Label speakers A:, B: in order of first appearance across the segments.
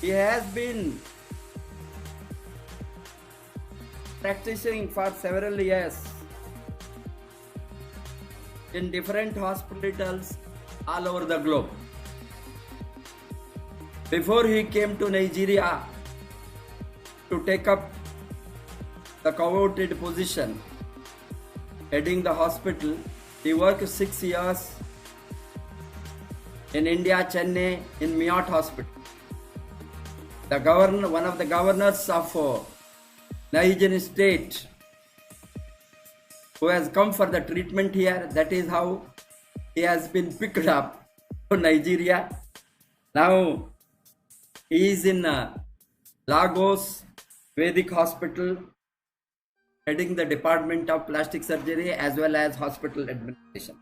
A: He has been practicing for several years in different hospitals all over the globe. Before he came to Nigeria to take up the coveted position heading the hospital, he worked 6 years in India, Chennai, in Miyot Hospital. The governor, one of the governors of Dxn state, who has come for the treatment here, that is how he has been picked up to Nigeria. Now he is in Lagos Vedic Hospital, heading the Department of Plastic Surgery as well as Hospital Administration.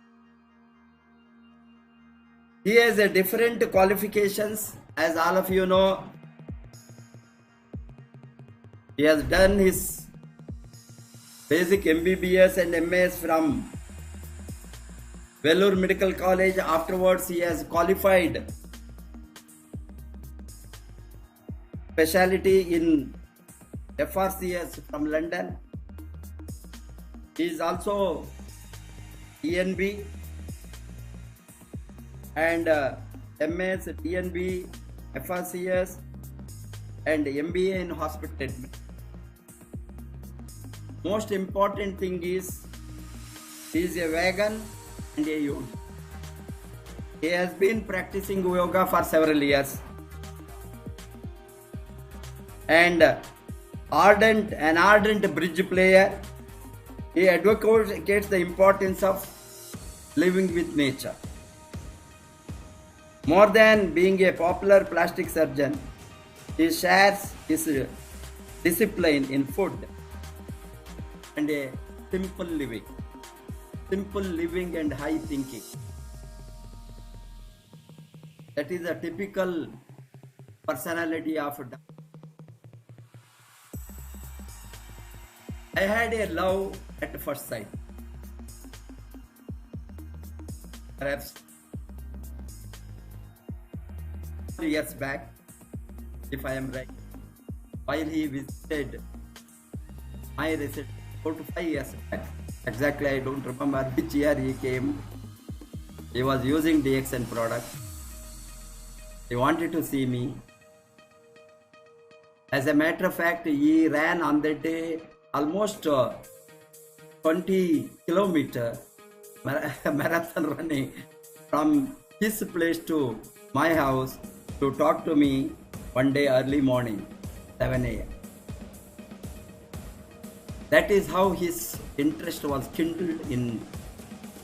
A: He has a different qualifications, as all of you know. He has done his basic MBBS and MS from Vellore Medical College. Afterwards, he has qualified specialty in FRCS from London. He is also DNB and MS, DNB, FRCS and MBA in hospital admin. Most important thing is he is a vegan and a yogi. He has been practicing yoga for several years and an ardent bridge player. He advocates the importance of living with nature. More than being a popular plastic surgeon, he shares his discipline in food and a simple living and high thinking. That is a typical personality of a doctor. I had a love at first sight. Perhaps years back, if I am right, while he visited my residence 4 to 5 years back. Exactly, I don't remember which year he came. He was using Dxn product. He wanted to see me. As a matter of fact, he ran on that day almost 20 kilometer marathon running from his place to my house to talk to me one day early morning, 7 a.m. That is how his interest was kindled in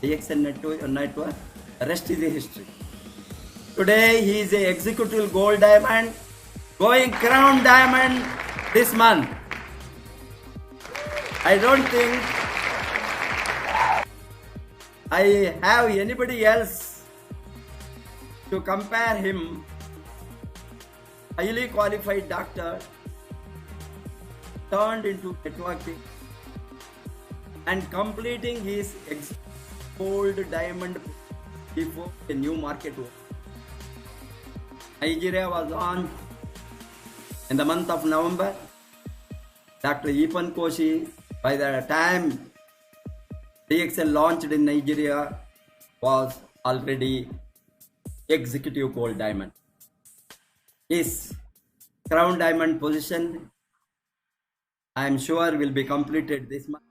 A: Dxn network. The rest is a history. Today he is an executive gold diamond, going crown diamond this month. I don't think I have anybody else to compare him. Highly qualified doctor turned into networking and completing his gold diamond before a new market was. Nigeria was on in the month of November. Dr. Eapen Koshy, by the time Dxn launched in Nigeria, was already executive gold diamond. His crown diamond position, I am sure, will be completed this month.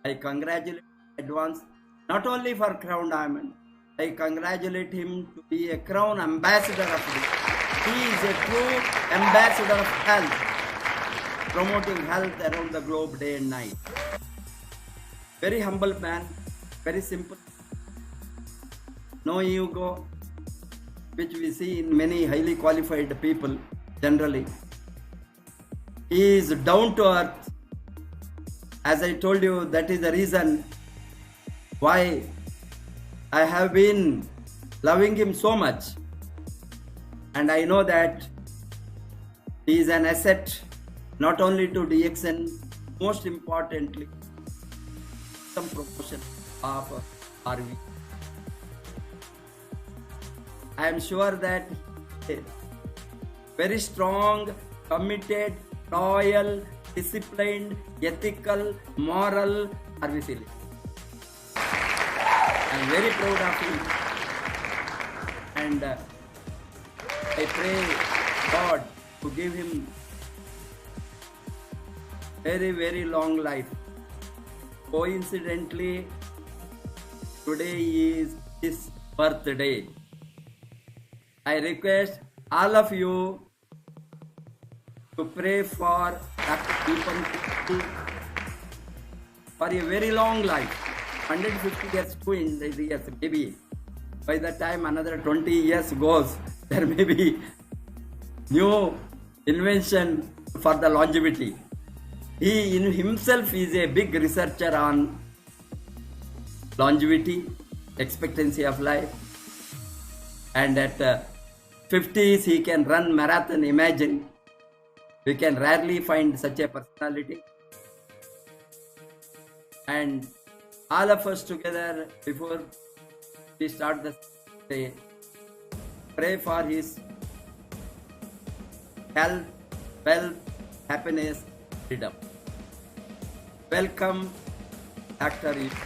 A: I congratulate in advance, not only for crown diamond, I congratulate him to be a crown ambassador of this. He is a true ambassador of health, promoting health around the globe day and night. Very humble man, very simple, no ego, which we see in many highly qualified people generally. He is down to earth. As I told you, that is the reason why I have been loving him so much. And I know that he is an asset not only to Dxn, most importantly, some promotion of RV. I am sure that very strong, committed, loyal, disciplined, ethical, moral service. I'm very proud of him, and I pray God to give him very, very long life. Coincidentally, today is his birthday. I request all of you to pray for Dr. Eapen for a very long life. 150 years, 200 years, maybe. By the time another 20 years goes, there may be new invention for the longevity. He in himself is a big researcher on longevity, expectancy of life, and at 50s he can run marathon. Imagine, we can rarely find such a personality. And all of us together, before we start the day, pray for his health, wealth, happiness, freedom. Welcome, Dr. Eapen.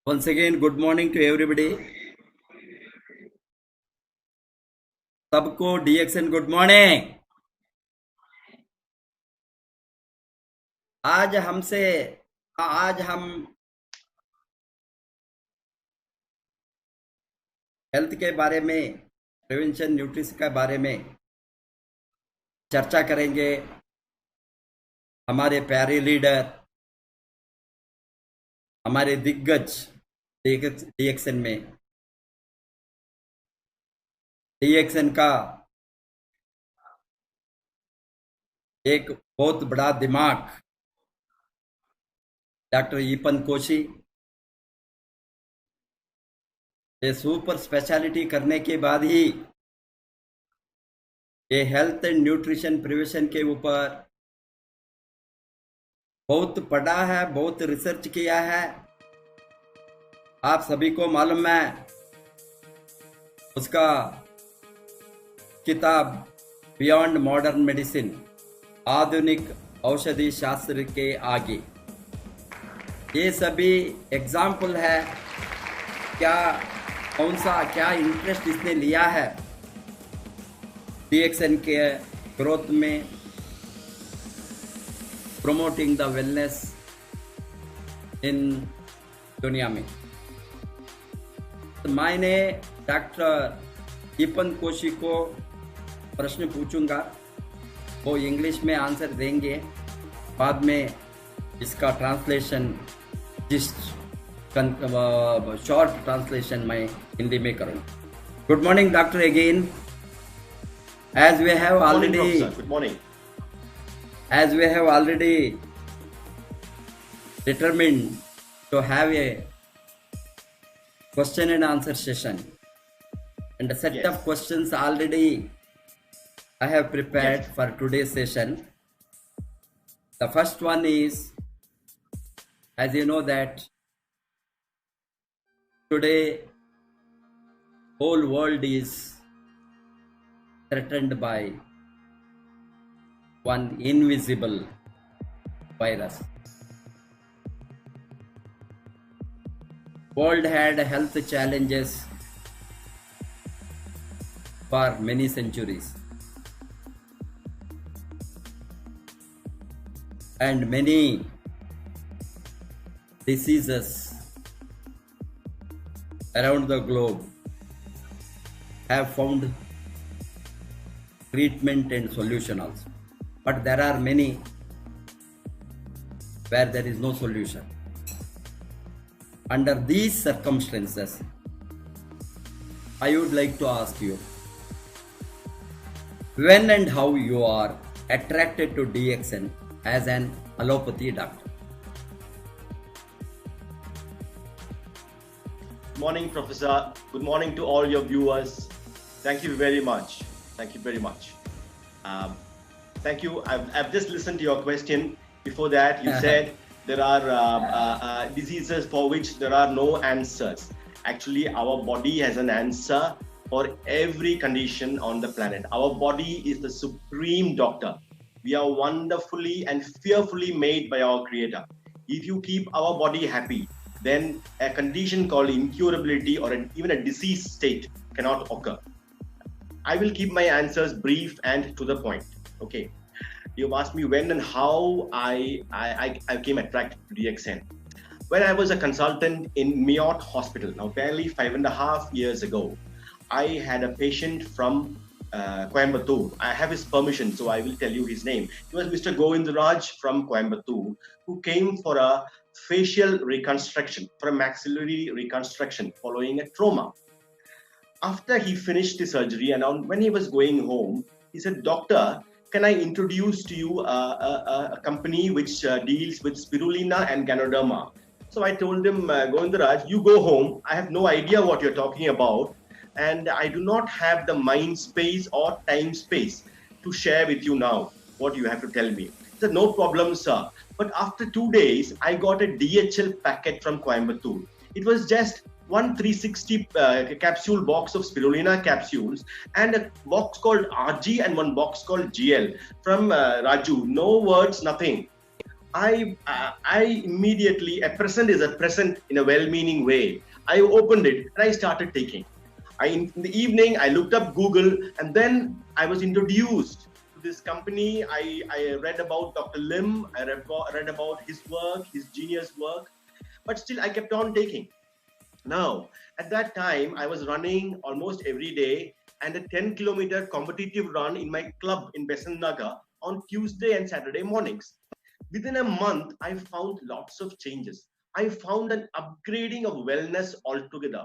A: Once again, good morning to everybody. सबको Dxn good morning. आज हम health के बारे में, prevention nutrition के बारे में चर्चा करेंगे. हमारे प्यारे लीडर, हमारे दिग्गज Dxn में, Dxn का एक बहुत बड़ा दिमाग डॉक्टर ईपन कोशी. ये सुपर स्पेशलिटी करने के बाद ही ये हेल्थ एंड न्यूट्रिशन प्रिवेंशन के ऊपर बहुत पढ़ा है, बहुत रिसर्च किया है. आप सभी को मालूम है उसका किताब बियॉन्ड मॉडर्न मेडिसिन, आधुनिक औषधि शास्त्र के आगे. ये सभी एग्जाम्पल है क्या इंटरेस्ट इसने लिया है Dxn के ग्रोथ में, प्रमोटिंग द वेलनेस इन दुनिया में. तो मैंने डॉक्टर ईपन कोशी को प्रश्न पूछूंगा, वो इंग्लिश में आंसर देंगे, बाद में इसका ट्रांसलेशन जिस शॉर्ट ट्रांसलेशन मैं हिंदी में करूँ. Good morning, doctor, again. As we have
B: Good morning,
A: already,
B: Professor. Good morning.
A: as we have already determined to have a question and answer session, and a set
B: Yes.
A: of questions already I have prepared
B: Yes.
A: for today's session. The first one is, as you know that today whole world is threatened by one invisible virus. World had health challenges for many centuries, and many diseases around the globe have found treatment and solution also. But there are many where there is no solution. Under these circumstances, I would like to ask you, when and how you are attracted to Dxn as an allopathy doctor?
B: Good morning, Professor. Good morning to all your viewers. Thank you very much. Thank you very much. Thank you. I've just listened to your question. Before that, you said there are diseases for which there are no answers. Actually, our body has an answer for every condition on the planet. Our body is the supreme doctor. We are wonderfully and fearfully made by our Creator. If you keep our body happy, then a condition called incurability or even a disease state cannot occur. I will keep my answers brief and to the point. Okay. You've asked me when and how I came attracted to Dxn. When I was a consultant in Miyot Hospital, now barely 5.5 years ago, I had a patient from Coimbatore. I have his permission, so I will tell you his name. He was Mr. Govindaraj from Coimbatore, who came for a facial reconstruction, for a maxillary reconstruction following a trauma. After he finished the surgery and when he was going home, he said, "Doctor, can I introduce to you a company which deals with spirulina and ganoderma?" So I told him, "Govindaraj, you go home. I have no idea what you're talking about, and I do not have the mind space or time space to share with you now what you have to tell me." He said, "No problem, sir." But after 2 days, I got a DHL packet from Coimbatore. It was just one 360 capsule box of spirulina capsules and a box called RG and one box called GL from Raju. No words, nothing. I immediately, a present is a present in a well-meaning way. I opened it and I started taking. In the evening, I looked up Google and then I was introduced to this company. I read about Dr. Lim. I read about his work, his genius work, but still I kept on taking. Now, at that time, I was running almost every day and a 10-kilometer competitive run in my club in Besant Nagar on Tuesday and Saturday mornings. Within a month, I found lots of changes. I found an upgrading of wellness altogether.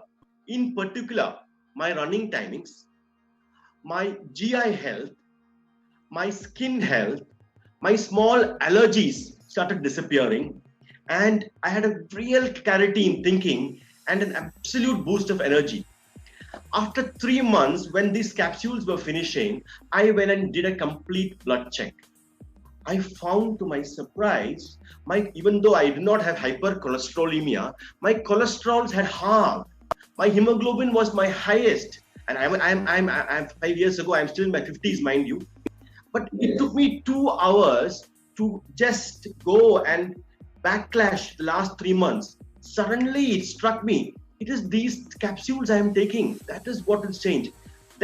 B: In particular, my running timings, my GI health, my skin health, my small allergies started disappearing, and I had a real clarity in thinking and an absolute boost of energy. After 3 months, when these capsules were finishing, I went and did a complete blood check. I found to my surprise, even though I did not have hypercholesterolemia, my cholesterols had halved. My hemoglobin was my highest, and I'm 5 years ago. I'm still in my 50s, mind you. But it took me 2 hours to just go and backlash the last 3 months. Suddenly it struck me, it is these capsules I am taking. That is what has changed.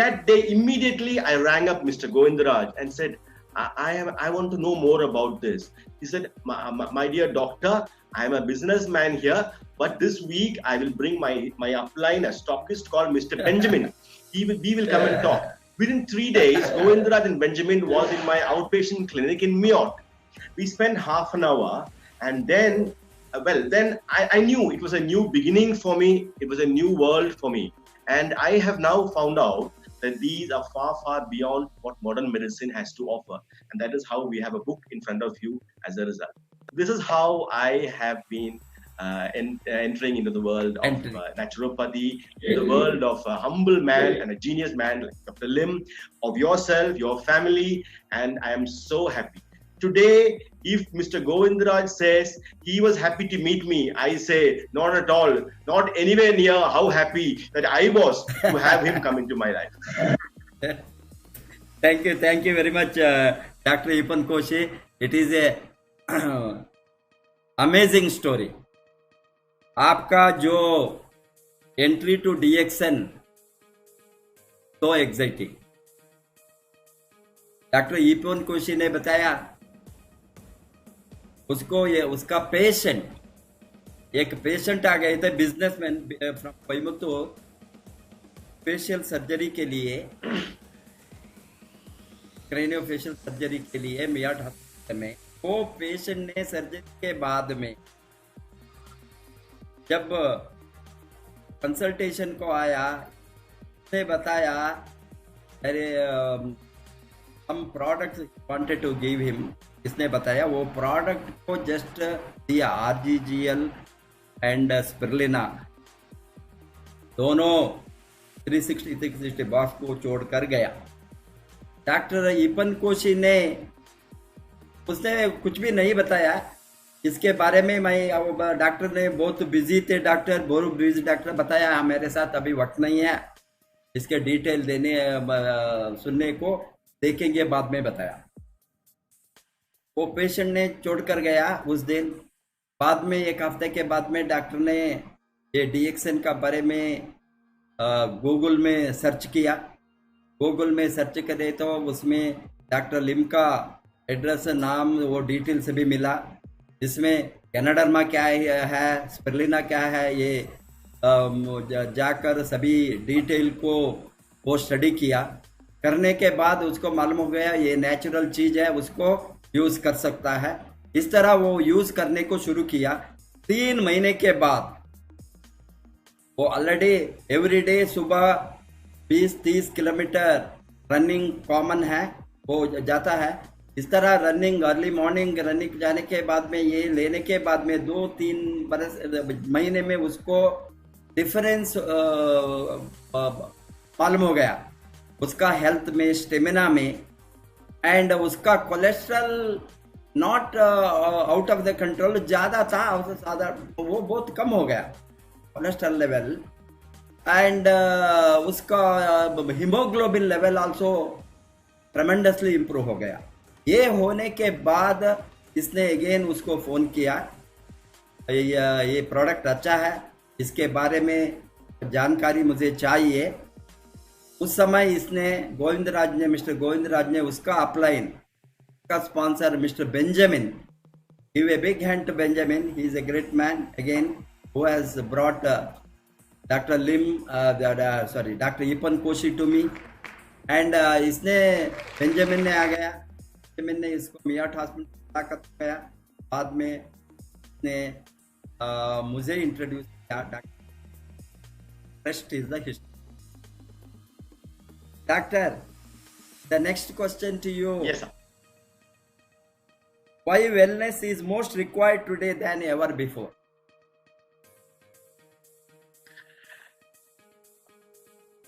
B: That day, immediately I rang up Mr. Govindaraj and said, I want to know more about this. He said, my dear doctor, I am a businessman here, but this week I will bring my upline, a stockist called Mr. Benjamin. We will come and talk. Within 3 days, Govindaraj and Benjamin was in my outpatient clinic in Miyot. We spent half an hour, and then well, then I knew it was a new beginning for me. It was a new world for me. And I have now found out that these are far, far beyond what modern medicine has to offer. And that is how we have a book in front of you as a result. This is how I have been entering into the world of naturopathy, the world of a humble man and a genius man like Dr. Lim, of yourself, your family, and I am so happy. Today, if Mr. Govindra says he was happy to meet me, I say not at all, not anywhere near how happy that I was to have him come into my life.
A: Thank you very much, Dr. Eapen Koshy. It is a amazing story. आपका जो entry to DXN तो exciting. Doctor Eapen Koshi ने बताया उसको, ये उसका patient, एक patient आ गए थे businessman from Coimbatore facial surgery के लिए, क्रेनियोफेशियल सर्जरी के लिए मियाट हॉस्पिटल में. वो पेशेंट ने सर्जरी के बाद में जब कंसल्टेशन को आया, उसने बताया अरे हम product wanted to give him. इसने बताया वो प्रोडक्ट को जस्ट दिया, आरजीजीएल एंड स्पिरुलिना दोनों 360 बॉक्स को छोड़ कर गया. डॉक्टर ईपन कोशी ने, उसने कुछ भी नहीं बताया इसके बारे में. मैं डॉक्टर ने बहुत बिजी थे, डॉक्टर बहुत बिजी. डॉक्टर बताया मेरे साथ अभी वक्त नहीं है इसके डिटेल देने सुनने को, देखेंगे बाद में बताया. वो पेशेंट ने छोड़ कर गया उस दिन. बाद में एक हफ्ते के बाद में डॉक्टर ने ये डीएक्सएन का बारे में गूगल में सर्च किया. गूगल में सर्च करे तो उसमें डॉक्टर लिम का एड्रेस, नाम, वो डिटेल से भी मिला. इसमें कैनाडर्मा क्या है, स्पिरुलिना क्या है, ये जाकर सभी डिटेल को वो स्टडी किया. करने के बाद उसको मालूम हो गया ये नेचुरल चीज है, उसको यूज कर सकता है. इस तरह वो यूज करने को शुरू किया. 3 महीने के बाद वो ऑलरेडी एवरीडे सुबह 20-30 किलोमीटर रनिंग कॉमन है, वो जाता है. इस तरह रनिंग, अर्ली मॉर्निंग रनिंग जाने के बाद में, ये लेने के बाद में 2-3 महीने में उसको डिफरेंस मालूम हो गया उसका हेल्थ में, स्टेमिना में. एंड उसका cholesterol not out of the control, ज़्यादा था, वो बहुत कम हो गया कोलेस्ट्रॉल लेवल. एंड उसका haemoglobin level also tremendously improve हो गया. ये होने के बाद इसने अगेन उसको फ़ोन किया, ये प्रोडक्ट अच्छा है, इसके बारे में जानकारी मुझे चाहिए. उस समय इसने गोविंदराज ने, मिस्टर गोविंदराज ने उसका अपलाइन का sponsor mister Benjamin, give a big hand to Benjamin. He is a great man again who has brought doctor Lim, doctor Eapen Koshy to me. And इसने, बेंजामिन ने आ गया, बेंजामिन ने इसको मियाट हॉस्पिटल तक गया. बाद में इसने मुझे इंट्रोड्यूस किया. Doctor rest is the history. Doctor, the next question to you.
B: Yes, sir.
A: Why wellness is most required today than ever before?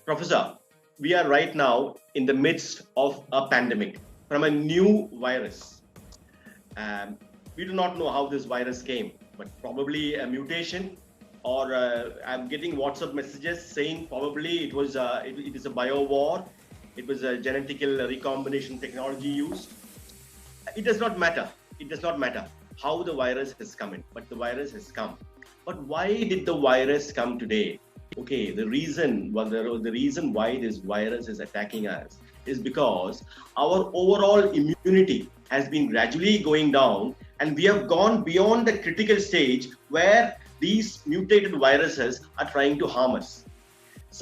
B: Professor, we are right now in the midst of a pandemic from a new virus. We do not know how this virus came, but probably a mutation, or I'm getting WhatsApp messages saying probably it was it is a bio war. It was a genetical recombination technology used. It does not matter. It does not matter how the virus has come in, but the virus has come. But why did the virus come today? Okay, the reason why this virus is attacking us is because our overall immunity has been gradually going down, and we have gone beyond the critical stage where these mutated viruses are trying to harm us.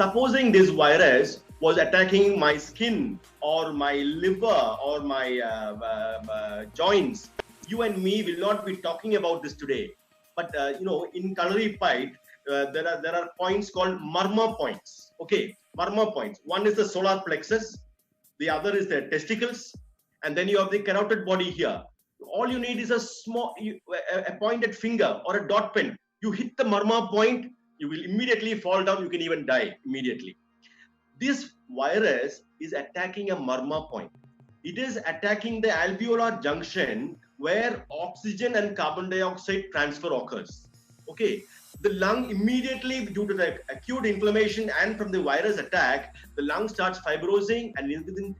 B: Supposing this virus was attacking my skin or my liver or my joints, you and me will not be talking about this today. But in Culinary Pipe, there are points called murmur points. Okay, murmur points. One is the solar plexus, the other is the testicles, and then you have the carotid body here. All you need is a pointed finger or a dot pen. You hit the murmur point, you will immediately fall down. You can even die immediately. This virus is attacking a murmur point. It is attacking the alveolar junction where oxygen and carbon dioxide transfer occurs. Okay, the lung immediately, due to the acute inflammation and from the virus attack, the lung starts fibrosing, and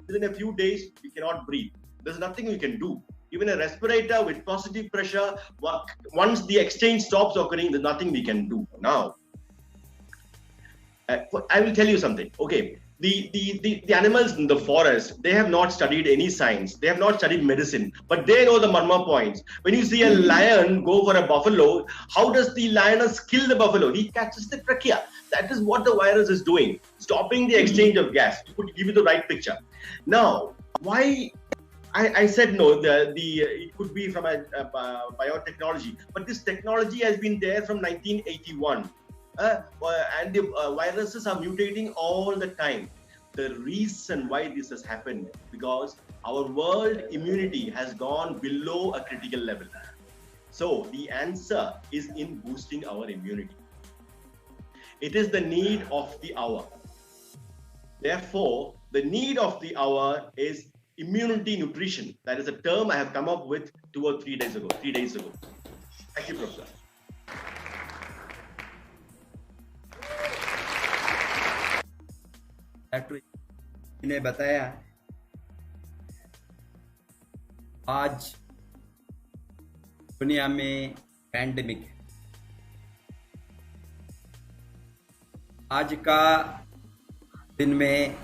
B: within a few days we cannot breathe. There's nothing we can do. Even a respirator with positive pressure, once the exchange stops occurring, there's nothing we can do. Now, I will tell you something. Okay, the animals in the forest, they have not studied any science. They have not studied medicine, but they know the murmur points. When you see a lion go for a buffalo, how does the lioness kill the buffalo? He catches the trachea. That is what the virus is doing, stopping the exchange of gas. To give you the right picture. Now, why? I said no, it could be from a biotechnology, but this technology has been there from 1981. And the viruses are mutating all the time. The reason why this has happened, because our world immunity has gone below a critical level. So the answer is in boosting our immunity. It is the need of the hour. Therefore, the need of the hour is immunity nutrition. That is a term I have come up with 2 or 3 days ago. Thank you, Professor.
A: Doctor ने बताया आज दुनिया में pandemic है। आज का दिन में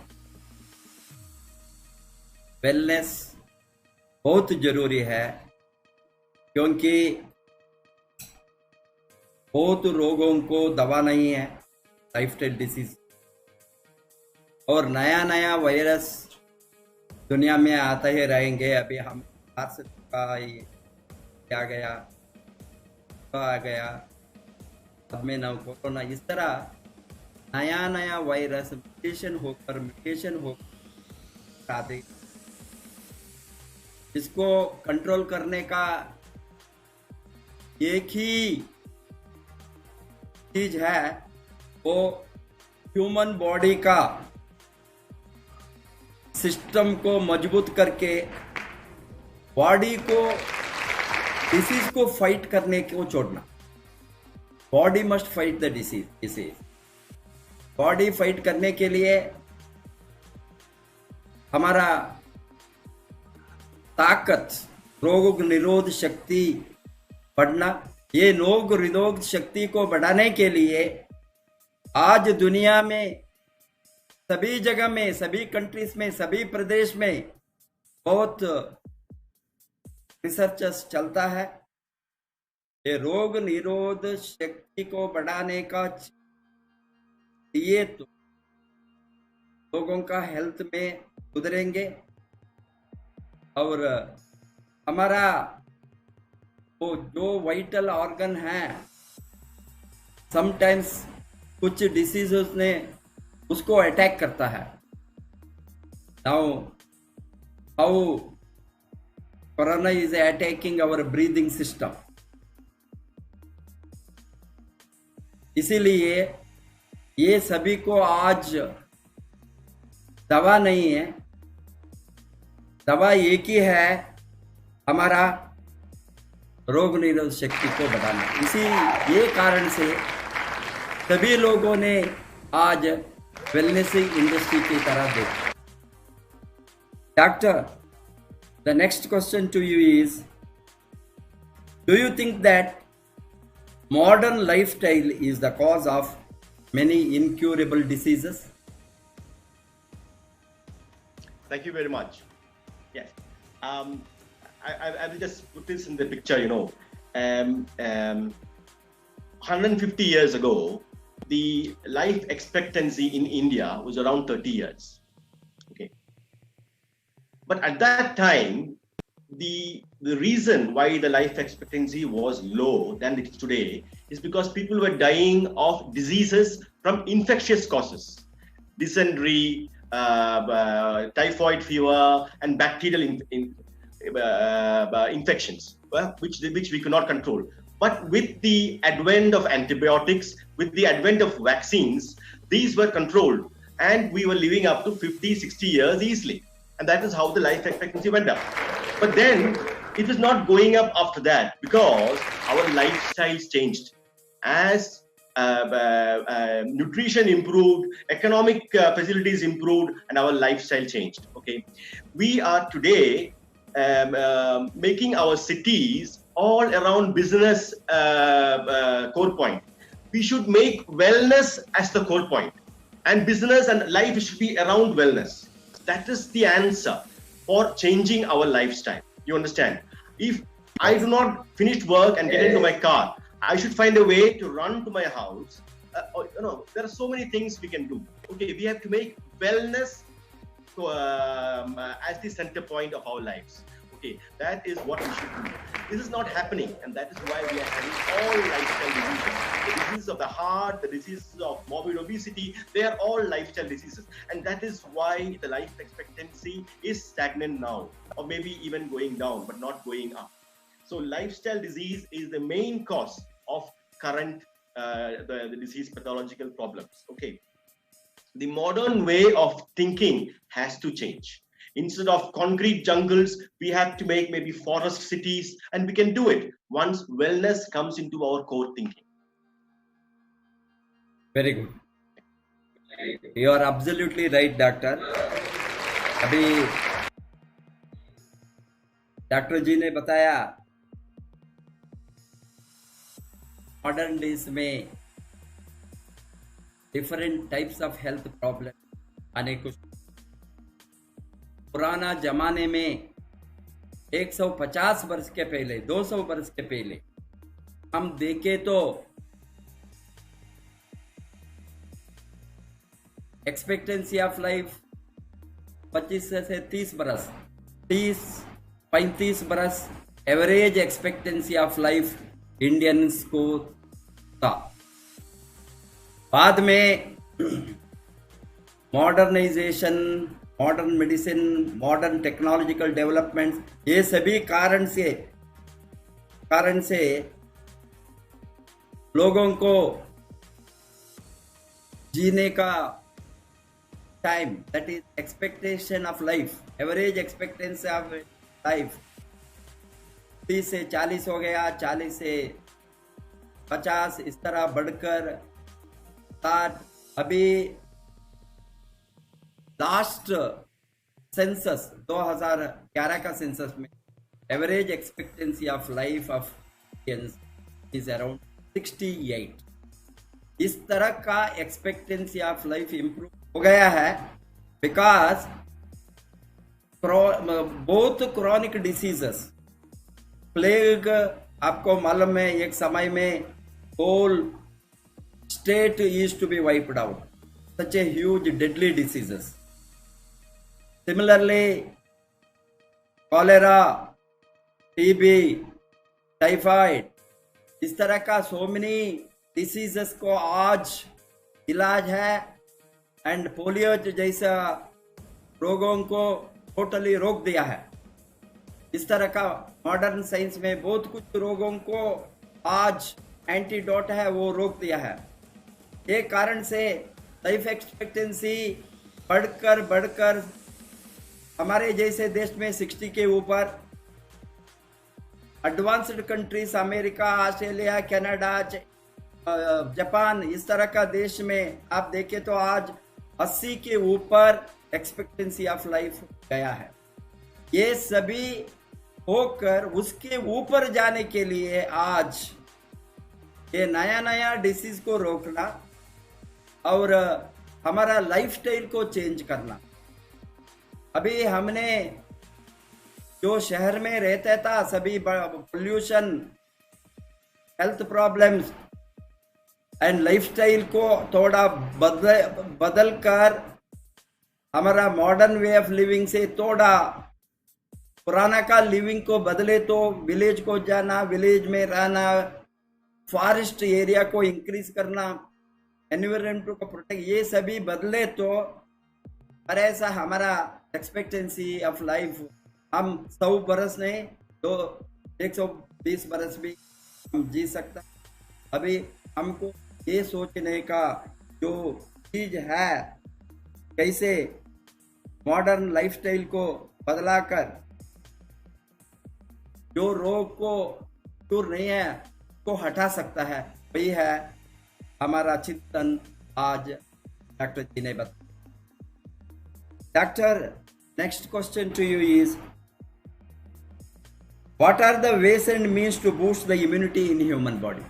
A: वेलनेस बहुत जरूरी है, क्योंकि बहुत रोगों को दवा नहीं है, लाइफस्टाइल डिसीज और नया नया वायरस दुनिया में आते ही रहेंगे। अभी हम बाहर से आ गया बाद में ना कोरोना, इस तरह नया नया वायरस म्यूटेशन होकर आते। इसको कंट्रोल करने का एक ही चीज है, वो ह्यूमन बॉडी का सिस्टम को मजबूत करके बॉडी को डिसीज को फाइट करने को छोड़ना। Body must fight the disease. Body fight करने के लिए हमारा ताकत, रोग निरोध शक्ति बढ़ना। ये रोग निरोध शक्ति को बढ़ाने के लिए आज दुनिया में सभी जगह में, सभी कंट्रीज में, सभी प्रदेश में बहुत रिसर्चर्स चलता है। ये रोग निरोध शक्ति को बढ़ाने का लिए तो लोगों का हेल्थ में सुधरेंगे और हमारा वो जो वाइटल ऑर्गन है, समटाइम्स कुछ डिसीजेस ने उसको अटैक करता है। Now how corona is attacking our breathing system. इसीलिए ये सभी को आज दवा नहीं है, दवा एक ही है, हमारा रोग निरोधक शक्ति को बढ़ाना। इसी ये कारण से सभी लोगों ने आज वेलनेस इंडस्ट्री की तरह देखा। Doctor, the next question to you is, do you think that modern lifestyle is the cause of many incurable diseases?
B: Thank you very much. Yes. I will just put this in the picture, 150 years ago, the life expectancy in India was around 30 years. Okay. But at that time, the reason why the life expectancy was low than it is today is because people were dying of diseases from infectious causes, dysentery, typhoid fever, and bacterial infections, which we could not control. But with the advent of antibiotics, with the advent of vaccines, these were controlled, and we were living up to 50, 60 years easily. And that is how the life expectancy went up. But then it was not going up after that because our lifestyles changed. As nutrition improved, economic facilities improved, and our lifestyle changed. Okay, we are today making our cities all around business core point. We should make wellness as the core point, and business and life should be around wellness. That is the answer for changing our lifestyle. You understand? If I do not finish work and get into my car, I should find a way to run to my house. There are so many things we can do. Okay, we have to make wellness as the center point of our lives. Okay, that is what we should do. This is not happening, and that is why we are having all lifestyle diseases. The diseases of the heart, the diseases of morbid obesity, they are all lifestyle diseases. And that is why the life expectancy is stagnant now, or maybe even going down, but not going up. So lifestyle disease is the main cause of current the disease pathological problems. Okay, the modern way of thinking has to change. Instead of concrete jungles, we have to make maybe forest cities, and we can do it once wellness comes into our core thinking.
A: Very good. You are absolutely right, doctor. अभी doctor ji ने बताया modern days में different types of health problem आने को, पुराना जमाने में 150 वर्ष के पहले, 200 वर्ष के पहले हम देखे तो एक्सपेक्टेंसी ऑफ लाइफ 25 से 30 बरस, 30-35 बरस average expectancy of life Indians को था। बाद में modernisation, modern medicine, modern technological development, ये सभी कारण से लोगों को जीने का time, that is expectation of life, average expectancy of life 30 से 40 हो गया, 40 से 50, इस तरह बढ़कर 60। अभी लास्ट सेंसस 2011 का सेंसस में average expectancy of life of Indians is around 68। इस तरह का एक्सपेक्टेंसी ऑफ लाइफ इंप्रूव हो गया है because both chronic diseases, plague, आपको मालूम है एक समय में whole state used to be wiped out, such a huge deadly diseases. Similarly cholera, TB, typhoid, इस तरह का सो मेनी डिसीजेस को आज इलाज है, एंड पोलियो जैसा रोगों को टोटली रोक दिया है। इस तरह का मॉडर्न साइंस में बहुत कुछ रोगों को आज एंटीडोट है, वो रोक दिया है। एक कारण से लाइफ एक्सपेक्टेंसी बढ़कर हमारे जैसे देश में 60 के ऊपर, advanced countries America, Australia, Canada, Japan, इस तरह का देश में आप देखें तो आज 80 के ऊपर एक्सपेक्टेंसी ऑफ लाइफ गया है। ये सभी होकर उसके ऊपर जाने के लिए आज ये नया डिसीज को रोकना और हमारा लाइफस्टाइल को चेंज करना। अभी हमने जो शहर में रहता था, सभी pollution, health problems and lifestyle को थोड़ा बदल कर हमारा मॉडर्न वे ऑफ लिविंग से थोड़ा पुराना का लिविंग को बदले तो विलेज को जाना, विलेज में रहना, फॉरेस्ट एरिया को इंक्रीज करना, एनवायरमेंट को प्रोटेक्ट, ये सभी बदले तो और ऐसा हमारा एक्सपेक्टेंसी ऑफ लाइफ हम 100 बरस नहीं तो 120 बरस भी हम जी सकता। अभी हमको ये सोचने का जो चीज है, कैसे मॉडर्न लाइफस्टाइल को बदलाकर जो रोग को दूर नहीं है को हटा सकता है, वही है हमारा चिंतन आज डॉक्टर जी ने बताया। Doctor, next question to you is, what are the ways and means to boost the immunity in human body?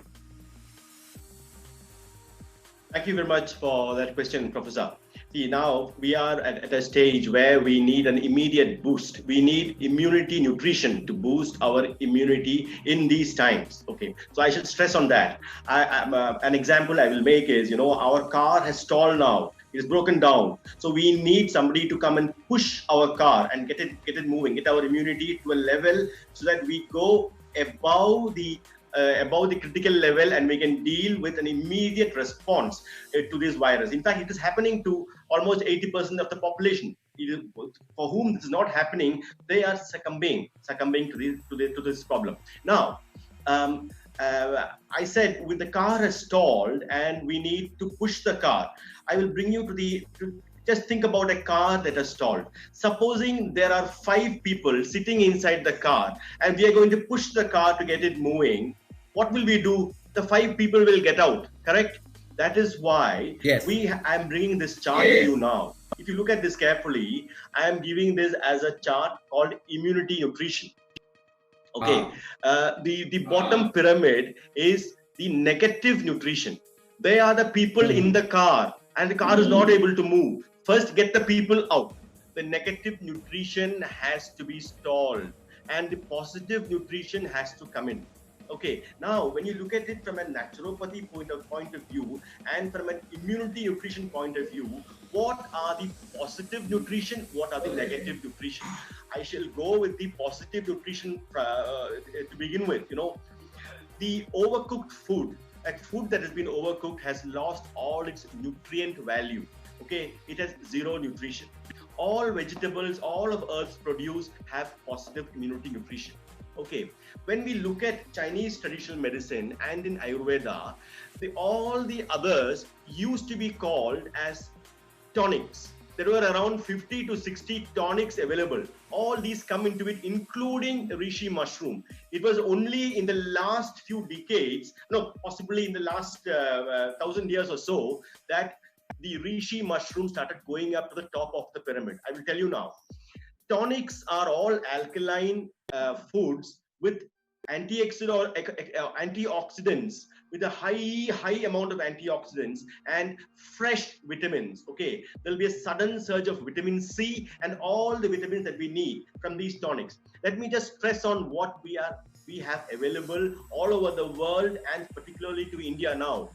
B: Thank you very much for that question, Professor. See, now we are at a stage where we need an immediate boost. We need immunity nutrition to boost our immunity in these times. Okay, so I should stress on that. An example I will make is, our car has stalled now. It is broken down. So we need somebody to come and push our car and get it moving, get our immunity to a level so that we go above the critical level and we can deal with an immediate response to this virus. In fact, it is happening to almost 80% of the population. For whom this is not happening, they are succumbing to this problem. Now, I said when the car has stalled and we need to push the car, I will bring you to just think about a car that has stalled. Supposing there are 5 people sitting inside the car and we are going to push the car to get it moving. What will we do? The 5 people will get out, correct? That is why
A: Yes.
B: I am bringing this chart to you now. If you look at this carefully, I am giving this as a chart called immunity nutrition. Okay, the bottom pyramid is the negative nutrition. They are the people in the car and the car is not able to move. First, get the people out. The negative nutrition has to be stalled and the positive nutrition has to come in. Okay, now when you look at it from a naturopathy point of view and from an immunity nutrition point of view, what are the positive nutrition? What are the negative nutrition? I shall go with the positive nutrition to begin with. The overcooked food, a food that has been overcooked has lost all its nutrient value. Okay, it has zero nutrition. All vegetables, all of Earth's produce have positive immunity nutrition. Okay, when we look at Chinese traditional medicine and in Ayurveda, all the others used to be called as tonics. There were around 50 to 60 tonics available. All these come into it, including reishi mushroom. It was only in the last few decades, possibly in the last 1,000 years or so, that the reishi mushroom started going up to the top of the pyramid. I will tell you now. Tonics are all alkaline foods with antioxidants, with a high amount of antioxidants and fresh vitamins. Okay, there'll be a sudden surge of vitamin C and all the vitamins that we need from these tonics. Let me just stress on what we have available all over the world and particularly to India now.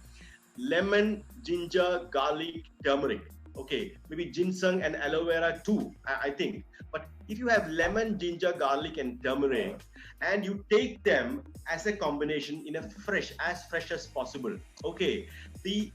B: Lemon, ginger, garlic, turmeric. Okay, maybe ginseng and aloe vera too, I think. But if you have lemon, ginger, garlic and turmeric and you take them as a combination in as fresh as possible, okay, the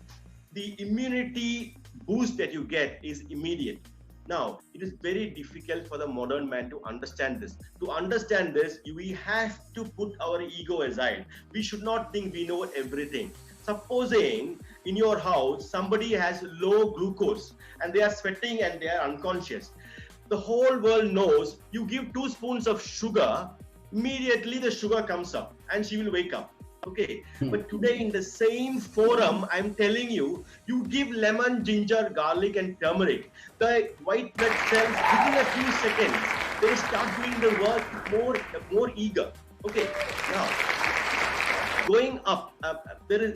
B: immunity boost that you get is immediate. Now, it is very difficult for the modern man to understand this. To understand this, we have to put our ego aside. We should not think we know everything. Supposing in your house, somebody has low glucose and they are sweating and they are unconscious. The whole world knows you give 2 spoons of sugar, immediately the sugar comes up and she will wake up. Okay, but today in the same forum, I'm telling you, you give lemon, ginger, garlic and turmeric. The white blood cells, within a few seconds, they start doing the work more eager. Okay, now, going up. There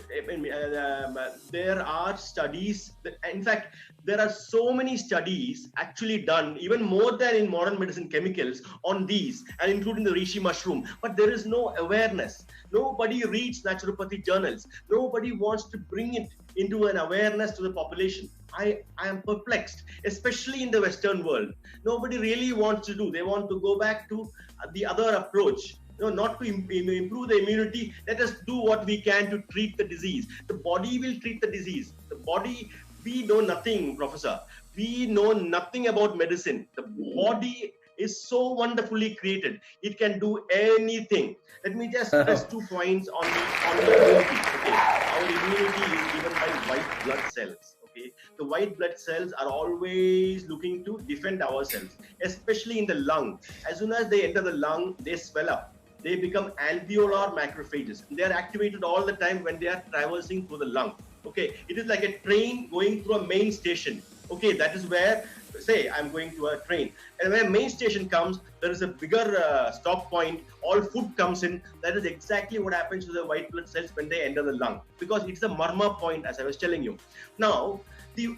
B: are studies that, in fact, there are so many studies actually done, even more than in modern medicine chemicals, on these, and including the reishi mushroom. But there is no awareness. Nobody reads naturopathy journals. Nobody wants to bring it into an awareness to the population. I am perplexed, especially in the Western world. Nobody really wants to do. They want to go back to the other approach. Not to improve the immunity. Let us do what we can to treat the disease. The body will treat the disease. The body, we know nothing, Professor. We know nothing about medicine. The body is so wonderfully created. It can do anything. Let me just stress 2 points on the immunity. Okay, our immunity is given by white blood cells. Okay, the white blood cells are always looking to defend ourselves, especially in the lung. As soon as they enter the lung, they swell up. They become alveolar macrophages. They are activated all the time when they are traversing through the lung. Okay, it is like a train going through a main station. Okay, that is where, say, I'm going to a train, and when a main station comes, there is a bigger stop point. All food comes in. That is exactly what happens to the white blood cells when they enter the lung, because it's a marma point, as I was telling you. Now,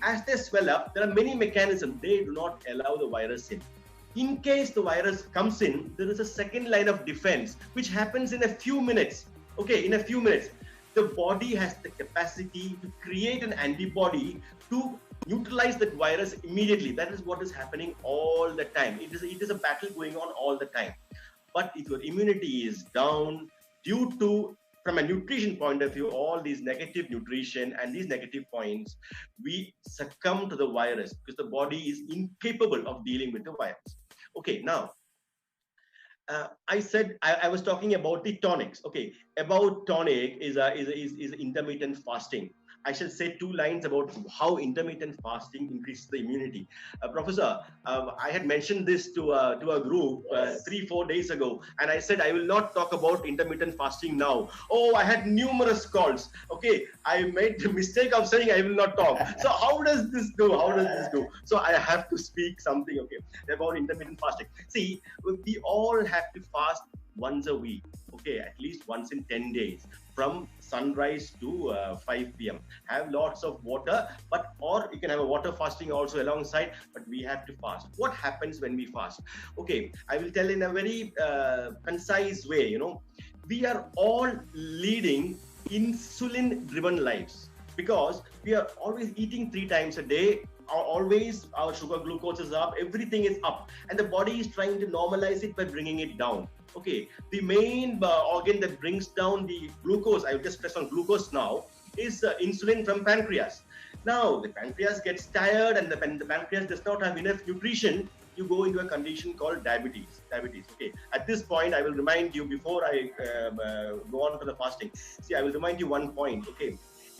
B: as they swell up, there are many mechanisms. They do not allow the virus in. In case the virus comes in, there is a second line of defense, which happens in a few minutes. Okay, in a few minutes, the body has the capacity to create an antibody to neutralize that virus immediately. That is what is happening all the time. It is a battle going on all the time. But if your immunity is down due to, from a nutrition point of view, all these negative nutrition and these negative points, we succumb to the virus because the body is incapable of dealing with the virus. Okay, now, I said I was talking about the tonics. Okay, about tonic is intermittent fasting. I shall say 2 lines about how intermittent fasting increases the immunity. Professor, I had mentioned this to a group 3-4 days ago, and I said I will not talk about intermittent fasting now. Oh, I had numerous calls. Okay, I made the mistake of saying I will not talk. So how does this go? How does this go? So I have to speak something, okay, about intermittent fasting. See, we all have to fast once a week. Okay, at least once in 10 days, from sunrise to 5 p.m. Have lots of water, or you can have a water fasting also alongside, but we have to fast. What happens when we fast? Okay, I will tell in a very concise way. We are all leading insulin driven lives because we are always eating 3 times a day. Always our sugar glucose is up, everything is up, and the body is trying to normalize it by bringing it down. Okay, the main organ that brings down the glucose, I will just press on glucose now, is insulin from pancreas. Now the pancreas gets tired, and the pancreas does not have enough nutrition. You go into a condition called diabetes. Okay, at this point I will remind you, before I go on to the fasting, see, I will remind you 1 point. Okay,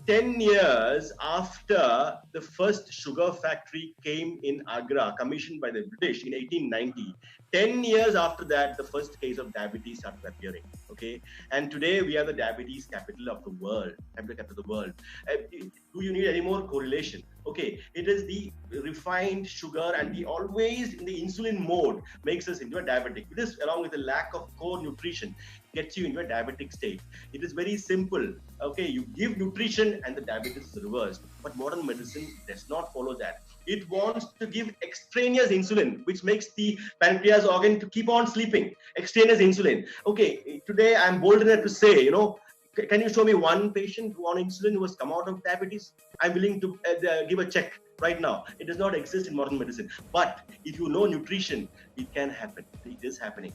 B: 10 years after the first sugar factory came in Agra, commissioned by the British in 1890, 10 years after that, the first case of diabetes started appearing. Okay, and today we are the diabetes capital of the world. Do you need any more correlation? Okay, it is the refined sugar and the always in the insulin mode makes us into a diabetic. This, along with the lack of core nutrition, gets you into a diabetic state. It is very simple. Okay, you give nutrition and the diabetes is reversed. But modern medicine does not follow that. It wants to give extraneous insulin, which makes the pancreas organ to keep on sleeping. Extraneous insulin. Okay, today I'm bold enough to say, can you show me 1 patient on insulin who has come out of diabetes? I'm willing to give a check right now. It does not exist in modern medicine. But if you know nutrition, it can happen. It is happening.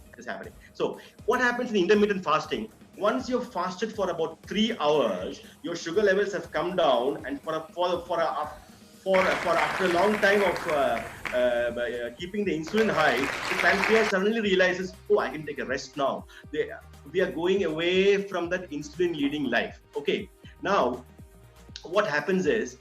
B: So what happens in intermittent fasting? Once you've fasted for about 3 hours, your sugar levels have come down, and after a long time of keeping the insulin high, the pancreas suddenly realizes, oh, I can take a rest now. We are going away from that insulin-leading life. Okay, now what happens is,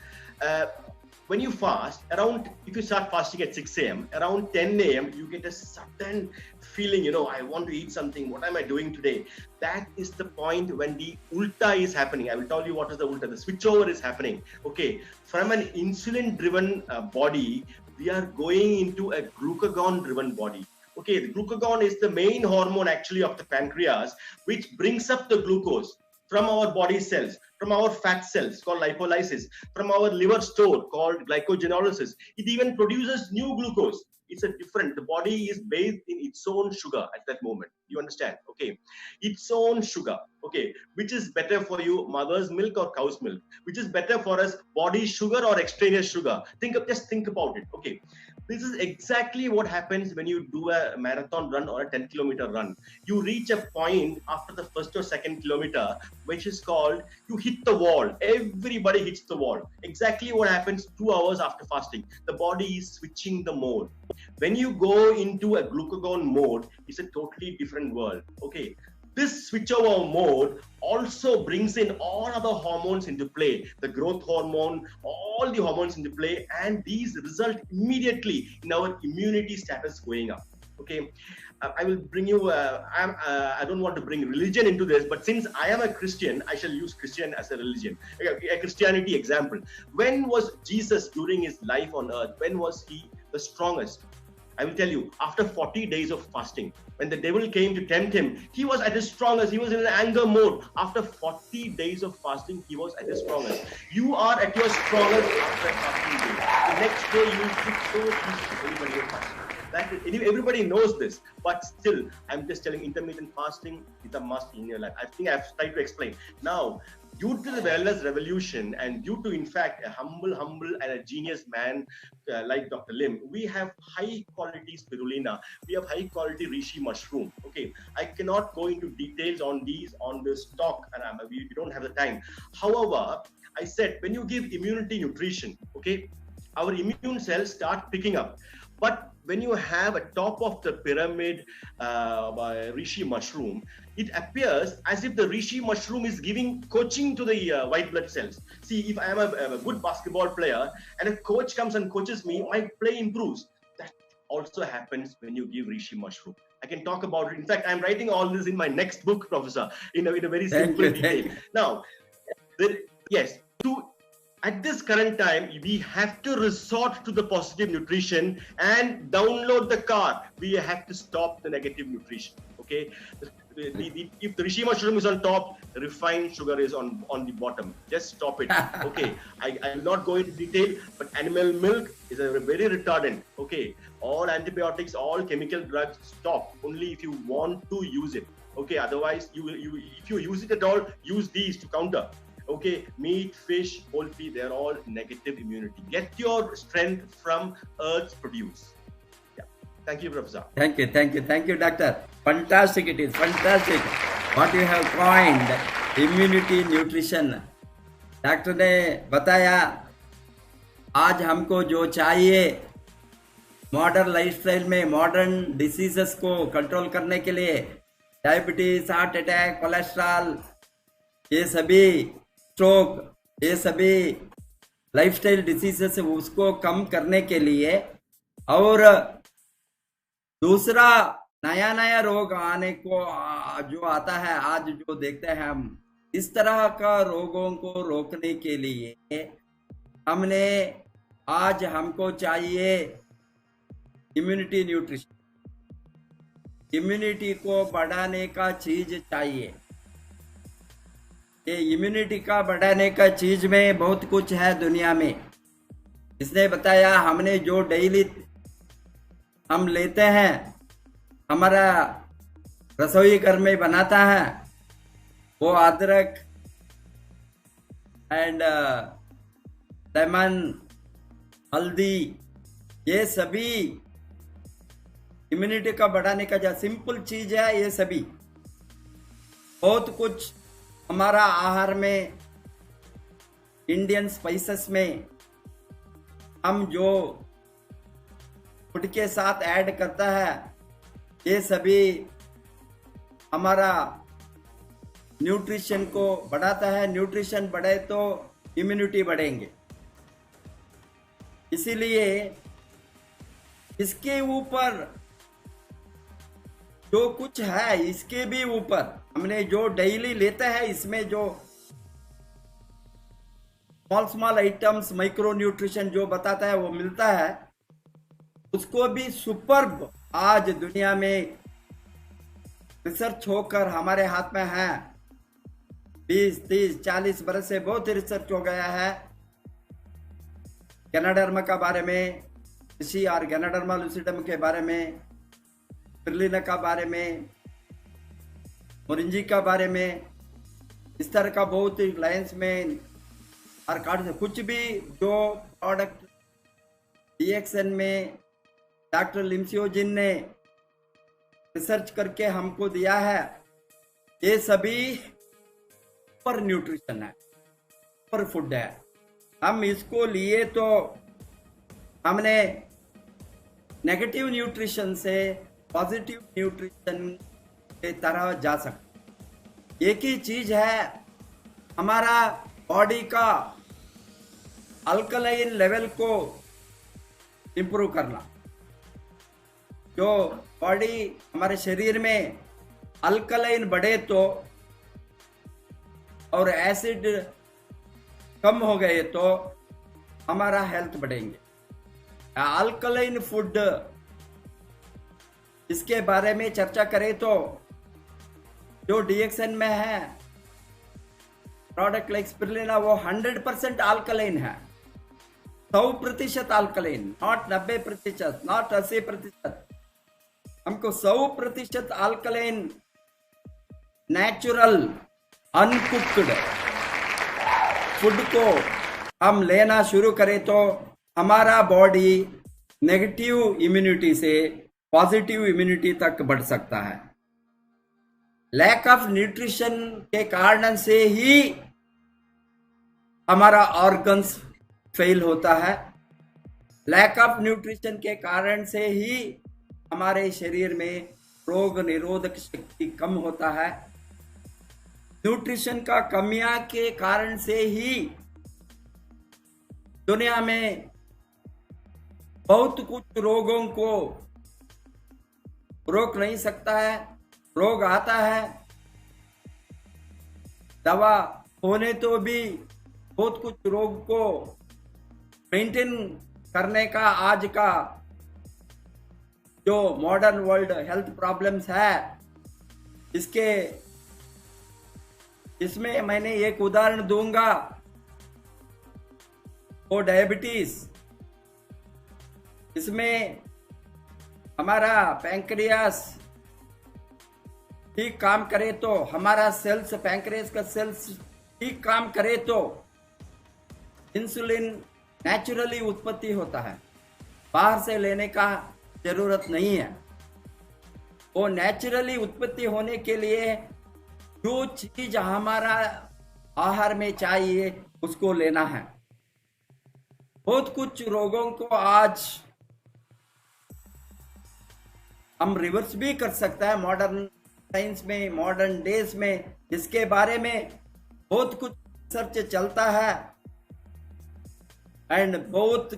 B: when you fast, if you start fasting at 6 a.m., around 10 a.m., you get a sudden feeling, I want to eat something. What am I doing today? That is the point when the ulta is happening. I will tell you what is the ulta. The switchover is happening. Okay, from an insulin-driven body, we are going into a glucagon-driven body. Okay, the glucagon is the main hormone actually of the pancreas, which brings up the glucose. from our body cells, from our fat cells called lipolysis, from our liver store called glycogenolysis. It even produces new glucose. It's a different, the body is bathed in its own sugar at that moment. You understand? Okay. Its own sugar. Okay. Which is better for you, mother's milk or cow's milk? Which is better for us, body sugar or extraneous sugar? Just think about it. Okay. This is exactly what happens when you do a marathon run or a 10-kilometer run. You reach a point after the first or second kilometer, which is called you hit the wall. Everybody hits the wall. Exactly what happens 2 hours after fasting. The body is switching the mode. When you go into a glucagon mode, it's a totally different world. Okay. This switchover mode also brings in all other hormones into play, the growth hormone, all the hormones into play, and these result immediately in our immunity status going up. Okay, I will bring you, I don't want to bring religion into this, but since I am a Christian, I shall use Christian as a religion, a Christianity example. When was Jesus during his life on earth? When was he the strongest? I will tell you, after 40 days of fasting, when the devil came to tempt him, he was at his strongest. He was in an anger mode. After 40 days of fasting, he was at his strongest. You are at your strongest after 40 days. The next day, you will feel so peaceful when you're fasting. Everybody knows this, but still, I'm just telling intermittent fasting is a must in your life. I think I've tried to explain. Now, due to the wellness revolution and due to, in fact, a humble and a genius man like Dr. Lim, we have high quality spirulina. We have high quality reishi mushroom. Okay, I cannot go into details on these on this talk, and we don't have the time. However, I said when you give immunity nutrition, okay, our immune cells start picking up. But when you have a top of the pyramid reishi mushroom, it appears as if the reishi mushroom is giving coaching to the white blood cells. See, if I am a good basketball player and a coach comes and coaches me, my play improves. That also happens when you give reishi mushroom. I can talk about it. In fact, I'm writing all this in my next book, Professor, in a very simple detail. Now, yes, at this current time, we have to resort to the positive nutrition and download the car. We have to stop the negative nutrition. Okay, if the reishi mushroom is on top, the refined sugar is on the bottom. Just stop it. Okay, I will not go into detail, but animal milk is a very retardant. Okay, all antibiotics, all chemical drugs, stop. Only if you want to use it. Okay, otherwise, if you use it at all, use these to counter. Okay, meat, fish, poultry, they're all negative immunity. Get your strength from Earth's produce. Yeah. Thank you, Professor.
A: Thank you, Doctor. Fantastic, it is fantastic. What you have coined, immunity nutrition. Doctor ने बताया आज हमको जो चाहिए modern lifestyle में modern diseases को control करने के लिए डायबिटीज, हार्ट अटैक, कोलेस्ट्रॉल, ये सभी स्ट्रोक, ये सभी लाइफस्टाइल डिसीजेस उसको कम करने के लिए, और दूसरा नया रोग आने को जो आता है आज जो देखते हैं हम, इस तरह का रोगों को रोकने के लिए हमको चाहिए इम्यूनिटी न्यूट्रिशन। इम्यूनिटी को बढ़ाने का चीज चाहिए। ये इम्यूनिटी का बढ़ाने का चीज में बहुत कुछ है दुनिया में। इसने बताया हमने जो डेली हम लेते हैं, हमारा रसोई घर में बनाता है, वो अदरक एंड लेमन, हल्दी, ये सभी इम्यूनिटी का बढ़ाने का जो सिंपल चीज है, ये सभी बहुत कुछ हमारा आहार में, इंडियन स्पाइसेस में हम जो फूड के साथ ऐड करता है, ये सभी हमारा न्यूट्रिशन को बढ़ाता है। न्यूट्रिशन बढ़े तो इम्यूनिटी बढ़ेंगे। इसीलिए इसके ऊपर जो कुछ है, इसके भी ऊपर हमने जो डेली लेते हैं, इसमें जो स्मॉल आइटम्स माइक्रो न्यूट्रिशन जो बताता है वो मिलता है, उसको भी सुपर्ब आज दुनिया में रिसर्च होकर हमारे हाथ में है। 20, 30, 40 बरस से बहुत रिसर्च हो गया है गैनाडर्मा का बारे में, कृषि और गैनाडर्मा लूसिडम के बारे में, स्पिरुलिना का बारे में, मोरिंजी का बारे में, इस तरह का बहुत लाइन्स में और कार्ड से कुछ भी जो प्रोडक्ट डीएक्सएन में डॉक्टर लिम्सियोजिन ने रिसर्च करके हमको दिया है, ये सभी सुपर न्यूट्रिशन है, सुपर फूड है। हम इसको लिए तो हमने नेगेटिव न्यूट्रिशन से पॉजिटिव न्यूट्रिशन के तरह जा सकते। एक ही चीज है, हमारा बॉडी का अल्कलाइन लेवल को इंप्रूव करना। जो बॉडी हमारे शरीर में अल्कलाइन बढ़े तो और एसिड कम हो गए तो हमारा हेल्थ बढ़ेंगे। अल्कलाइन फूड, इसके बारे में चर्चा करें तो जो डीएक्सएन में है प्रोडक्ट लाइक स्पिरुलिना, वो 100% अल्कलाइन है, 100% अल्कलाइन, नॉट 90%, नॉट 80%। हमको 100% अल्कलाइन नेचुरल अनकुक्ड फूड को हम लेना शुरू करें तो हमारा बॉडी नेगेटिव इम्यूनिटी से पॉजिटिव इम्यूनिटी तक बढ़ सकता है। लैक ऑफ न्यूट्रिशन के कारण से ही हमारा ऑर्गन्स फेल होता है। लैक ऑफ न्यूट्रिशन के कारण से ही हमारे शरीर में रोग निरोधक शक्ति कम होता है। न्यूट्रिशन का कमियां के कारण से ही दुनिया में बहुत कुछ रोगों को रोक नहीं सकता है। रोग आता है, दवा होने तो भी बहुत कुछ रोग को मेंटेन करने का आज का जो मॉडर्न वर्ल्ड हेल्थ प्रॉब्लम्स है, इसमें मैंने एक उदाहरण दूंगा, वो डायबिटीज। इसमें हमारा पैंक्रियास ठीक काम करे तो हमारा सेल्स, पैंक्रियास का सेल्स ठीक काम करे तो इंसुलिन नेचुरली उत्पत्ति होता है, बाहर से लेने का जरूरत नहीं है। वो नेचुरली उत्पत्ति होने के लिए जो चीज हमारा आहार में चाहिए उसको लेना है। बहुत कुछ रोगों को आज हम रिवर्स भी कर सकता है मॉडर्न साइंस में, मॉडर्न डेज में। इसके बारे में बहुत कुछ रिसर्च चलता है एंड बहुत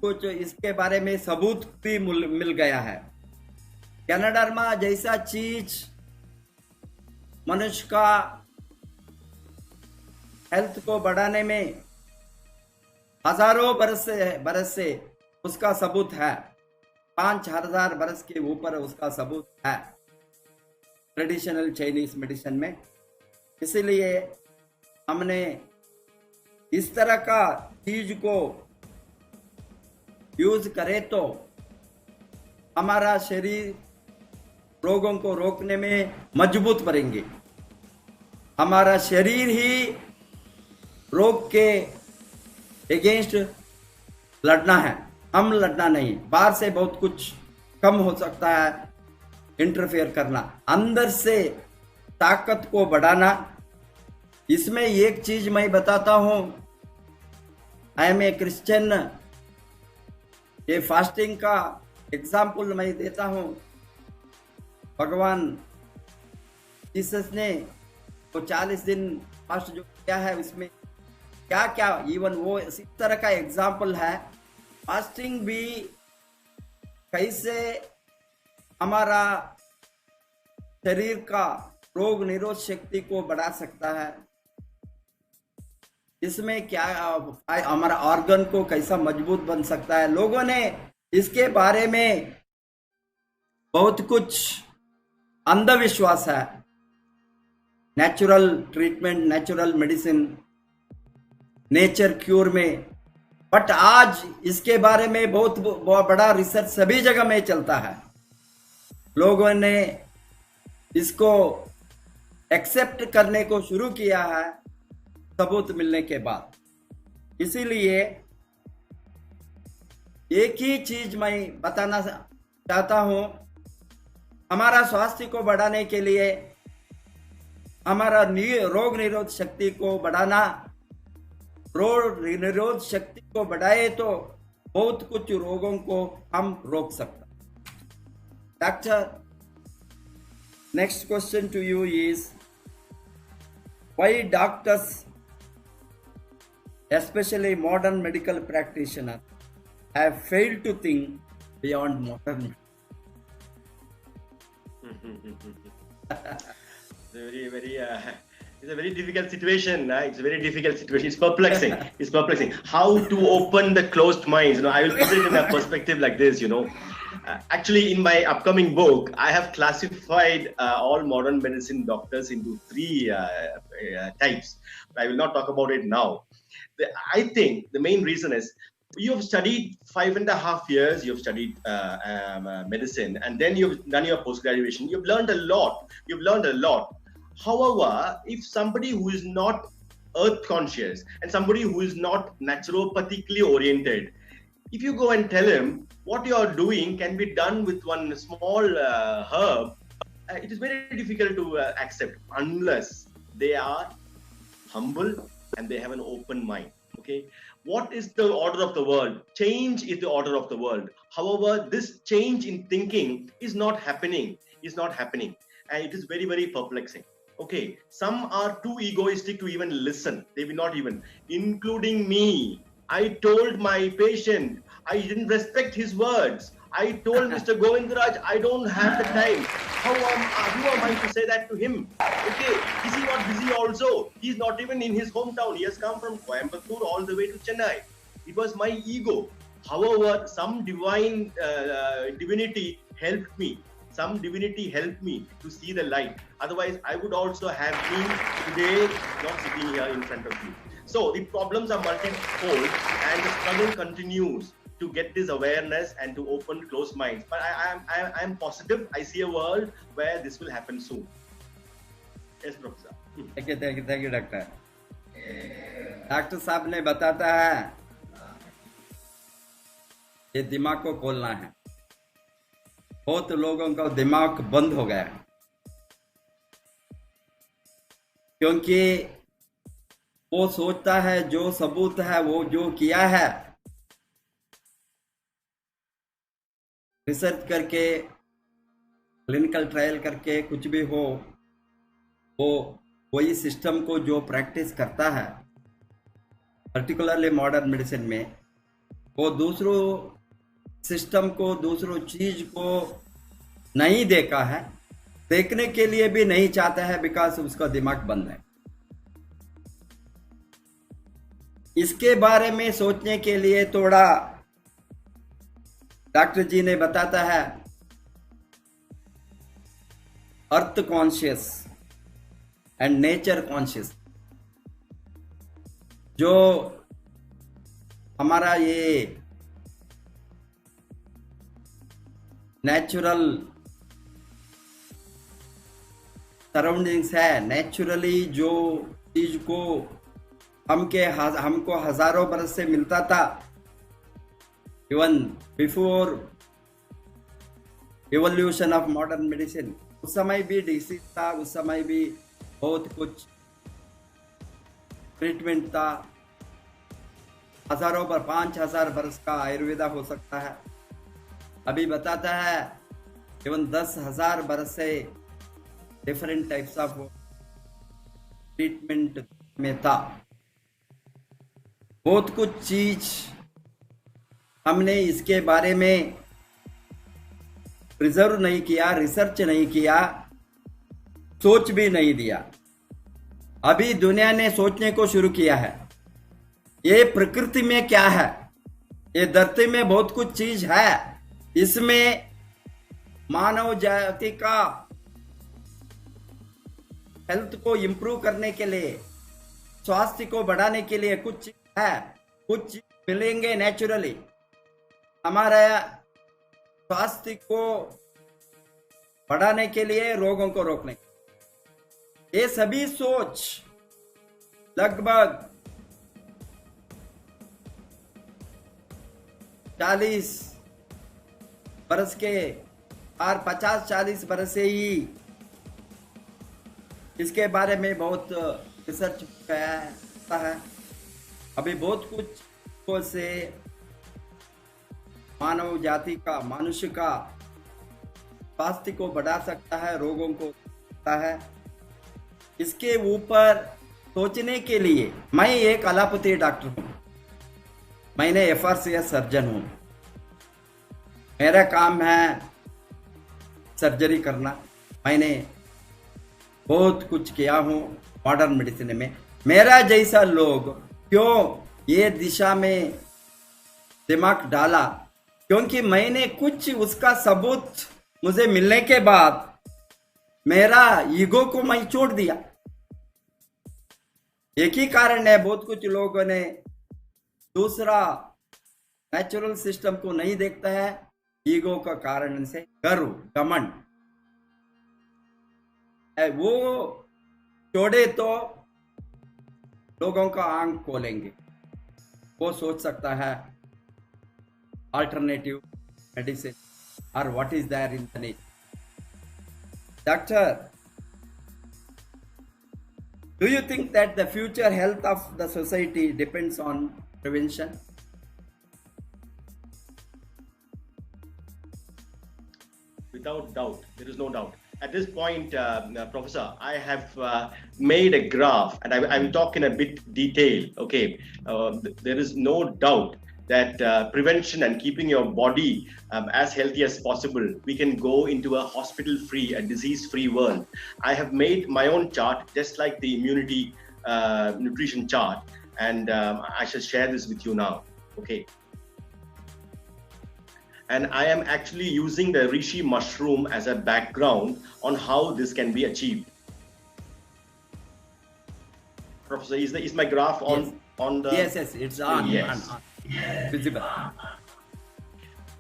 A: कुछ इसके बारे में सबूत भी मिल गया है। गैनाडर्मा जैसा चीज मनुष्य का हेल्थ को बढ़ाने में हजारों बरस से उसका सबूत है, 5000 बरस के ऊपर उसका सबूत है ट्रेडिशनल चाइनीज मेडिसिन में। इसीलिए हमने इस तरह का चीज को यूज करे तो हमारा शरीर रोगों को रोकने में मजबूत बनेंगे। हमारा शरीर ही रोग के अगेंस्ट लड़ना है, हम लड़ना नहीं। बाहर से बहुत कुछ कम हो सकता है इंटरफेयर करना, अंदर से ताकत को बढ़ाना। इसमें एक चीज मैं बताता हूं, आई एम ए क्रिश्चियन, ये फास्टिंग का एग्जाम्पल मैं देता हूं। भगवान जीसस ने वो 40 दिन फास्ट जो किया है, उसमें क्या क्या इवन वो इसी तरह का एग्जाम्पल है। फास्टिंग भी कैसे हमारा शरीर का रोग निरोध शक्ति को बढ़ा सकता है, इसमें क्या हमारा ऑर्गन को कैसा मजबूत बन सकता है। लोगों ने इसके बारे में बहुत कुछ अंधविश्वास है, natural treatment, natural medicine, nature cure में, बट आज इसके बारे में बहुत बड़ा रिसर्च सभी जगह में चलता है। लोगों ने इसको एक्सेप्ट करने को शुरू किया है सबूत मिलने के बाद। इसीलिए एक ही चीज मैं बताना चाहता हूं, हमारा स्वास्थ्य को बढ़ाने के लिए, हमारा रोग निरोध शक्ति को बढ़ाना, रोग निरोध शक्ति को बढ़ाए तो बहुत कुछ रोगों को हम रोक सकते हैं। Doctor, next question to you is, why doctors, especially modern medical practitioners, have failed to think beyond modern?
B: It's a very difficult situation. It's a very difficult situation. It's perplexing. It's perplexing. How to open the closed minds? I will put it in a perspective like this. Actually, in my upcoming book, I have classified all modern medicine doctors into three types. I will not talk about it now. I think the main reason is you have studied 5.5 years, you have studied medicine, and then you've done your post-graduation. You've learned a lot. However, if somebody who is not earth conscious and somebody who is not naturopathically oriented, if you go and tell him what you are doing can be done with one small herb, it is very difficult to accept unless they are humble and they have an open mind. Okay, what is the order of the world? Change is the order of the world. However, this change in thinking is not happening, and it is very, very perplexing. Okay, some are too egoistic to even listen. They will not even, including me. I told my patient, I didn't respect his words. I told Mr. Govindaraj, I don't have the time. Who am I to say that to him? Okay, is he not busy also? He's not even in his hometown. He has come from Coimbatore all the way to Chennai. It was my ego. However, some divinity helped me. Some divinity helped me to see the light. Otherwise, I would also have been today not sitting here in front of you. So the problems are multifold and the struggle continues to get this awareness and to open closed minds. But I am positive. I see a world where this will happen soon. Yes, Professor.
A: Thank you, Doctor. Doctor साहब ने बताता है ये दिमाग को खोलना है। बहुत लोगों का दिमाग बंद हो गया है क्योंकि वो सोचता है जो सबूत है, वो जो किया है रिसर्च करके, क्लिनिकल ट्रायल करके, कुछ भी हो, वो वही सिस्टम को जो प्रैक्टिस करता है, पर्टिकुलरली मॉडर्न मेडिसिन में, वो दूसरों सिस्टम को, दूसरों चीज को नहीं देखा है, देखने के लिए भी नहीं चाहता है, बिकॉज उसका दिमाग बंद है। इसके बारे में सोचने के लिए थोड़ा डॉक्टर जी ने बताता है अर्थ कॉन्शियस एंड नेचर कॉन्शियस। जो हमारा ये नेचुरल सराउंडिंग्स है, नेचुरली जो चीज को हमको हजारों बरस से मिलता था, even before evolution of modern medicine, उस समय भी डिसीज था, उस समय भी बहुत कुछ ट्रीटमेंट था। हजारों पर 5000 बरस का आयुर्वेदा हो सकता है। अभी बताता है इवन 10,000 बरस से डिफरेंट टाइप्स ऑफ ट्रीटमेंट में था। बहुत कुछ चीज हमने इसके बारे में प्रिजर्व नहीं किया, रिसर्च नहीं किया, सोच भी नहीं दिया। अभी दुनिया ने सोचने को शुरू किया है, ये प्रकृति में क्या है, ये धरती में बहुत कुछ चीज है, इसमें मानव जाति का हेल्थ को इम्प्रूव करने के लिए, स्वास्थ्य को बढ़ाने के लिए कुछ है, कुछ मिलेंगे नेचुरली हमारा स्वास्थ्य को बढ़ाने के लिए, रोगों को रोकने। ये सभी सोच लगभग 40 बरस के और 50-40 बरस से ही इसके बारे में बहुत रिसर्च होता है। अभी बहुत कुछ से मानव जाति का, मनुष्य का स्वास्थ्य को बढ़ा सकता है, रोगों को सकता है। इसके ऊपर सोचने के लिए मैं एक एलोपैथी डॉक्टर हूँ, मैंने FRCS सर्जन हूँ, मेरा काम है सर्जरी करना। मैंने बहुत कुछ किया हूँ मॉडर्न मेडिसिन में। मेरा जैसा लोग क्यों ये दिशा में दिमाग डाला, क्योंकि मैंने कुछ उसका सबूत मुझे मिलने के बाद मेरा ईगो को मैं छोड़ दिया। एक ही कारण है, बहुत कुछ लोगों ने दूसरा नेचुरल सिस्टम को नहीं देखता है, ईगो का कारण से, गर्व, घमंड। वो छोड़े तो लोगों का आंख खोलेंगे, वो सोच सकता है अल्टरनेटिव मेडिसिन और what is there in the nature. Doctor, do you think that the future health of the society depends on prevention?
B: Without doubt, there is no doubt. At this point, Professor, I have made a graph, and I will talk in a bit detail. Okay, there is no doubt that prevention and keeping your body as healthy as possible, we can go into a hospital-free, a disease-free world. I have made my own chart, just like the immunity nutrition chart, and I shall share this with you now. Okay. And I am actually using the reishi mushroom as a background on how this can be achieved. Professor, is my graph on?
A: Yes.
B: On the?
A: Yes, it's on.
B: Yes.
A: On. Visible.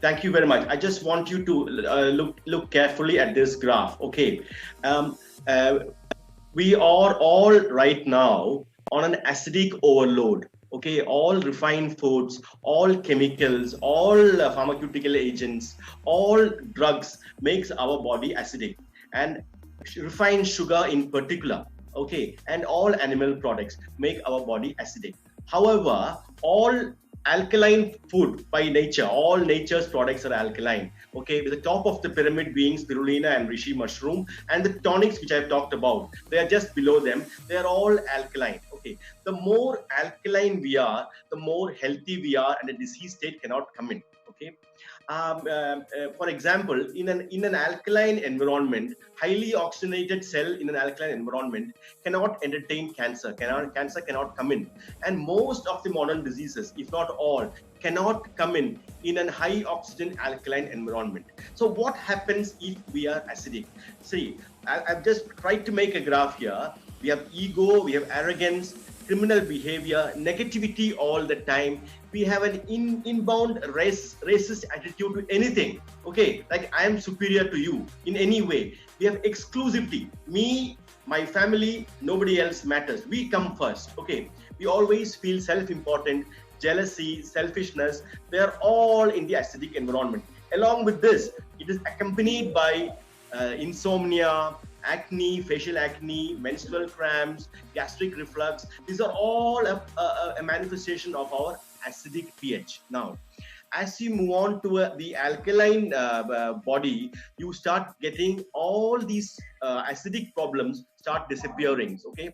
B: Thank you very much. I just want you to look carefully at this graph. Okay, we are all right now on an acidic overload. Okay, all refined foods, all chemicals, all pharmaceutical agents, all drugs makes our body acidic, and refined sugar in particular. Okay, and all animal products make our body acidic. However, all alkaline food by nature, all nature's products are alkaline. Okay, with the top of the pyramid being spirulina and reishi mushroom, and the tonics which I've talked about, they are just below them. They are all alkaline. Okay, the more alkaline we are, the more healthy we are, and a disease state cannot come in. Okay. For example, in an alkaline environment, highly oxygenated cell in an alkaline environment cannot entertain cancer. Cancer cannot come in, and most of the modern diseases, if not all, cannot come in a high oxygen alkaline environment. So what happens if we are acidic? See, I've just tried to make a graph here. We have ego, we have arrogance, criminal behavior, negativity all the time. We have an inbound racist attitude to anything. Okay, like I am superior to you in any way. We have exclusivity. Me, my family, nobody else matters. We come first. Okay, we always feel self-important, jealousy, selfishness. They are all in the acidic environment. Along with this, it is accompanied by insomnia, acne, facial acne, menstrual cramps, gastric reflux. These are all a manifestation of our acidic pH. Now, as you move on to the alkaline body, you start getting all these acidic problems start disappearing. Okay,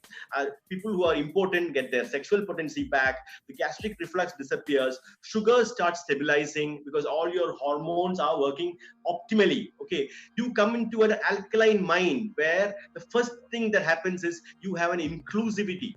B: people who are impotent get their sexual potency back. The gastric reflux disappears. Sugar starts stabilizing because all your hormones are working optimally. Okay, you come into an alkaline mind where the first thing that happens is you have an inclusivity.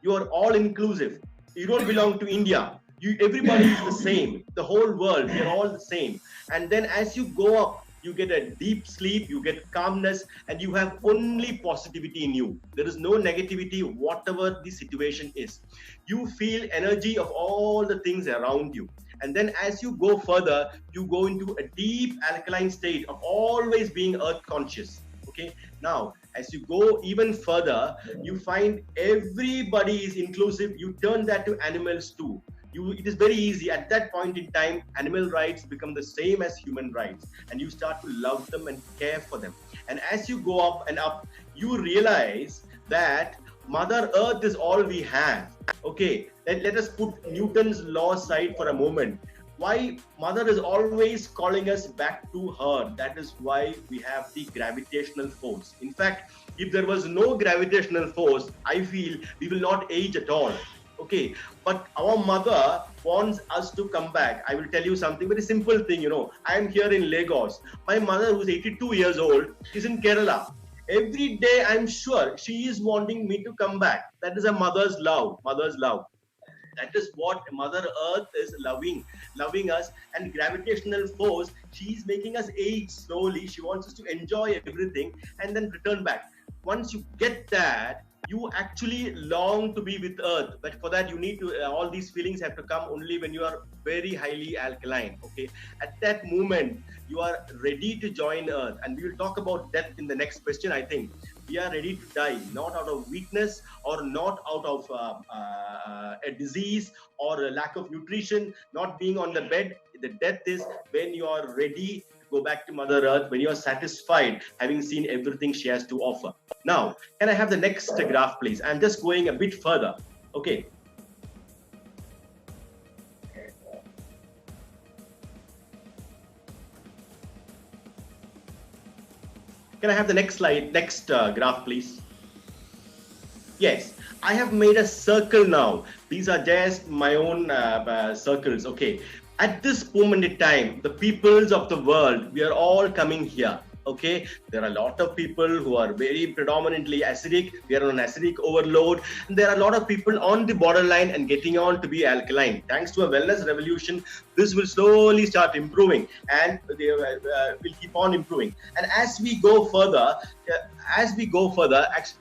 B: You are all inclusive. You don't belong to India. Everybody is the same. The whole world, we are all the same. And then as you go up you get a deep sleep, you get calmness, and you have only positivity in you. There is no negativity, whatever the situation is. You feel energy of all the things around you. And then as you go further, you go into a deep alkaline state of always being earth conscious. Okay, now as you go even further, you find everybody is inclusive. You turn that to animals too. It is very easy at that point in time. Animal rights become the same as human rights, and you start to love them and care for them. And as you go up and up, you realize that Mother Earth is all we have. Okay, let us put Newton's law aside for a moment. Why Mother is always calling us back to her? That is why we have the gravitational force. In fact, if there was no gravitational force, I feel we will not age at all. Okay, but our mother wants us to come back. I will tell you something very simple thing. I am here in Lagos. My mother, who's 82 years old, is in Kerala. Every day, I'm sure she is wanting me to come back. That is a mother's love. Mother's love. That is what Mother Earth is loving us. And gravitational force, she's making us age slowly. She wants us to enjoy everything and then return back. Once you get that, you actually long to be with Earth. But for that, you need to, all these feelings have to come only when you are very highly alkaline. Okay, at that moment, you are ready to join Earth. And we will talk about death in the next question, I think. We are ready to die, not out of weakness or not out of a disease or a lack of nutrition, not being on the bed. The death is when you are ready to go back to Mother Earth, when you are satisfied having seen everything she has to offer. Now, can I have the next graph, please? I'm just going a bit further. Okay. Can I have the next slide, next graph, please? Yes, I have made a circle now. These are just my own circles, okay? At this moment in time, the peoples of the world, we are all coming here. Okay, there are a lot of people who are very predominantly acidic. We are on acidic overload. And there are a lot of people on the borderline and getting on to be alkaline. Thanks to a wellness revolution, this will slowly start improving, and they will keep on improving. And as we go further,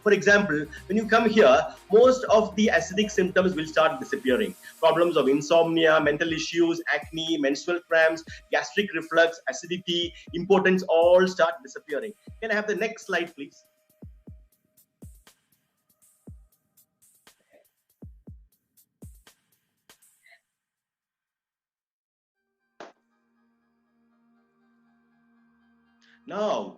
B: for example, when you come here, most of the acidic symptoms will start disappearing. Problems of insomnia, mental issues, acne, menstrual cramps, gastric reflux, acidity, impotence all start disappearing. Can I have the next slide, please? Now,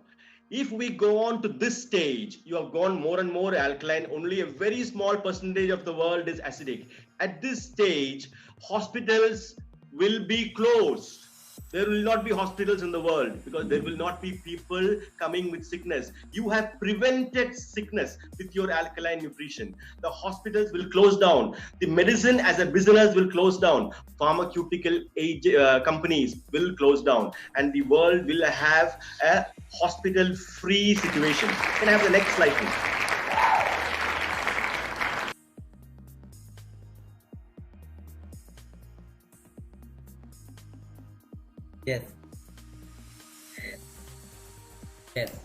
B: if we go on to this stage, you have gone more and more alkaline. Only a very small percentage of the world is acidic. At this stage, hospitals will be closed. There will not be hospitals in the world because there will not be people coming with sickness. You have prevented sickness with your alkaline nutrition. The hospitals will close down. The medicine as a business will close down. Pharmaceutical companies will close down. And the world will have a hospital-free situation. Can I have the next slide, please?
A: Yes. Yes.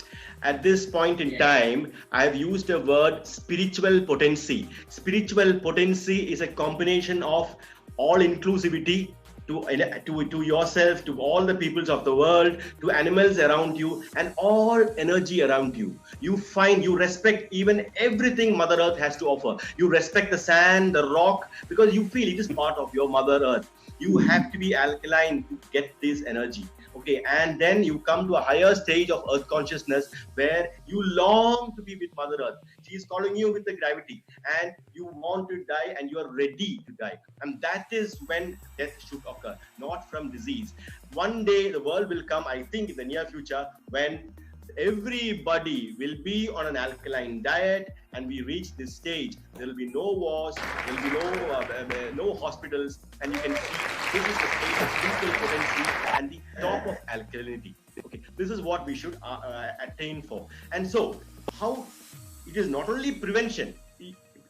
B: At this point in time, I've used the word spiritual potency. Spiritual potency is a combination of all inclusivity to yourself, to all the peoples of the world, to animals around you, and all energy around you. You respect even everything Mother Earth has to offer. You respect the sand, the rock, because you feel it is part of your Mother Earth. You have to be alkaline to get this energy. Okay, and then you come to a higher stage of earth consciousness where you long to be with Mother Earth. She is calling you with the gravity, and you want to die and you are ready to die. And that is when death should occur, not from disease. One day the world will come, I think in the near future, when everybody will be on an alkaline diet and we reach this stage. There will be no wars, there will be no hospitals, and you can see this is the state of spiritual potency and the top of alkalinity. Okay, this is what we should attain for. And so, how it is not only prevention,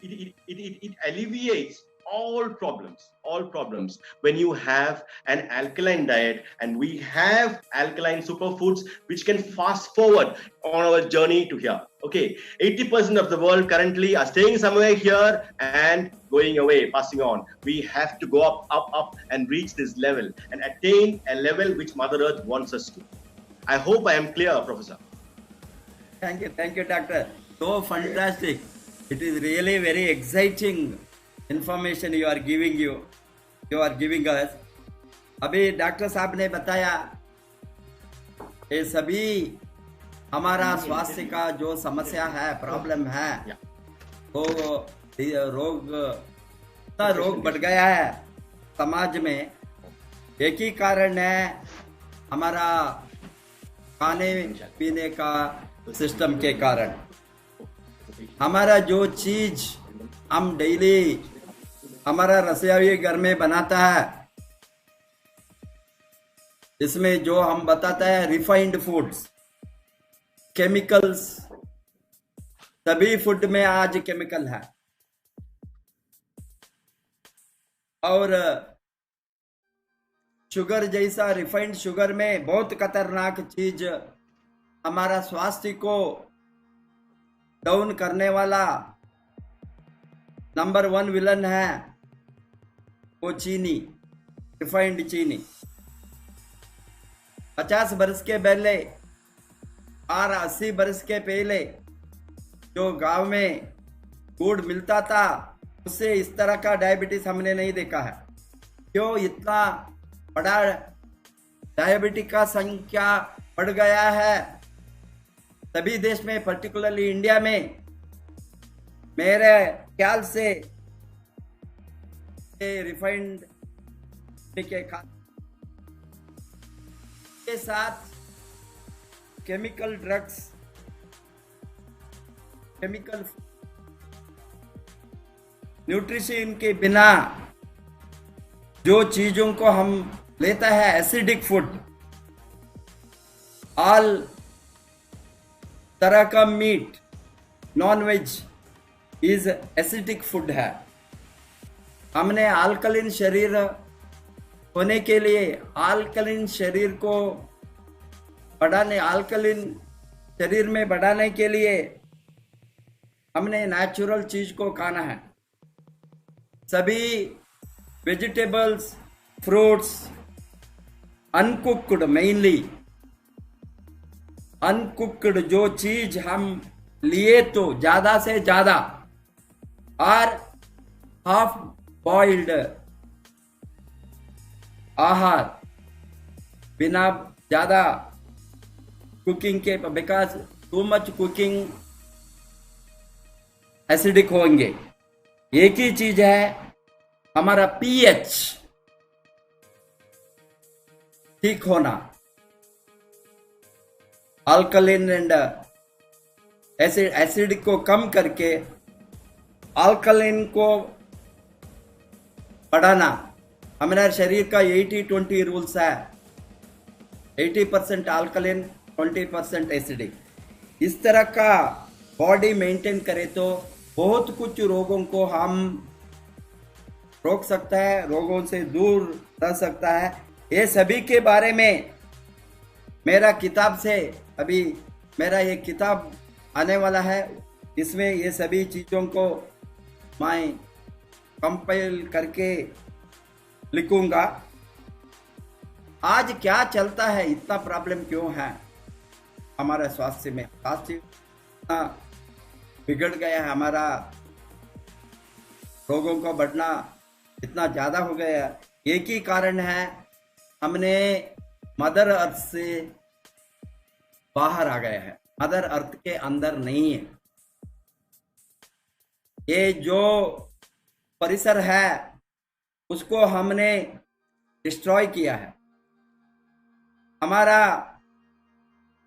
B: it alleviates all problems when you have an alkaline diet, and we have alkaline superfoods which can fast forward on our journey to here. Okay, 80% of the world currently are staying somewhere here and going away, passing on. We have to go up and reach this level and attain a level which Mother Earth wants us to. I hope I am clear, Professor.
A: Thank you, Doctor. So fantastic. It is really very exciting information you are giving us. अभी doctor साहब ने बताया ये सभी हमारा स्वास्थ्य का जो समस्या है, प्रॉब्लम है, तो रोग बढ़ गया है समाज में। एक ही कारण है हमारा खाने पीने का सिस्टम के कारण। हमारा जो चीज हम डेली हमारा रसोई घर में बनाता है, इसमें जो हम बताता है रिफाइंड फूड्स, केमिकल्स, सभी फूड में आज केमिकल है। और शुगर जैसा रिफाइंड शुगर में बहुत खतरनाक चीज हमारा स्वास्थ्य को डाउन करने वाला नंबर 1 विलन है वो चीनी, रिफाइंड चीनी। 50 बरस के पहले और 80 बरस के पहले जो गांव में गुड़ मिलता था, उससे इस तरह का डायबिटीज हमने नहीं देखा है। क्यों इतना बड़ा डायबिटीज का संख्या बढ़ गया है सभी देश में, पर्टिकुलरली इंडिया में? मेरे ख्याल से रिफाइंड के साथ केमिकल ड्रग्स, केमिकल न्यूट्रिशन के बिना जो चीजों को हम लेता है, एसिडिक फूड, ऑल तरह का meat, non veg is acidic food है। हमने अल्कलिन शरीर होने के लिए, अल्कलिन शरीर को बढ़ाने, अल्कलिन शरीर में बढ़ाने के लिए हमने नेचुरल चीज को खाना है। सभी vegetables, fruits, uncooked, mainly uncooked जो चीज हम लिए तो ज्यादा से ज्यादा, और हाफ बॉइल्ड आहार बिना ज्यादा कुकिंग के, because too much cooking acidic होंगे। एक ही चीज है हमारा पीएच ठीक होना, अल्कलिन एंड एसिड को कम करके अल्कलिन को बढ़ाना। हमारे शरीर का 80-20 रूल्स है, 80% अल्कलिन, 20% एसिडिक। इस तरह का बॉडी मेंटेन करे तो बहुत कुछ रोगों को हम रोक सकता है, रोगों से दूर रह सकता है। ये सभी के बारे में मेरा किताब से, अभी मेरा एक किताब आने वाला है, इसमें ये सभी चीजों को मैं कंपाइल करके लिखूंगा। आज क्या चलता है, इतना प्रॉब्लम क्यों है हमारे स्वास्थ्य में? स्वास्थ्य इतना बिगड़ गया है, हमारा रोगों का बढ़ना इतना ज्यादा हो गया है। एक ही कारण है, हमने मदर अर्थ से बाहर आ गया है, मदर अर्थ के अंदर नहीं है। ये जो परिसर है उसको हमने डिस्ट्रॉय किया है। हमारा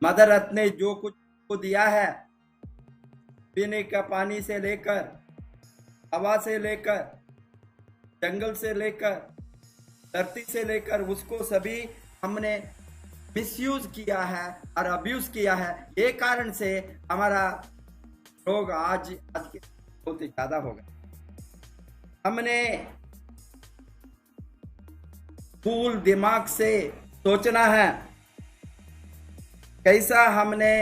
A: मदर अर्थ ने जो कुछ को दिया है, पीने का पानी से लेकर, हवा से लेकर, जंगल से लेकर, धरती से लेकर, उसको सभी हमने मिसयूज किया है और अब्यूज किया है। ये कारण से हमारा रोग आज के बहुत ज्यादा हो गया। हमने फूल दिमाग से सोचना है कैसा हमने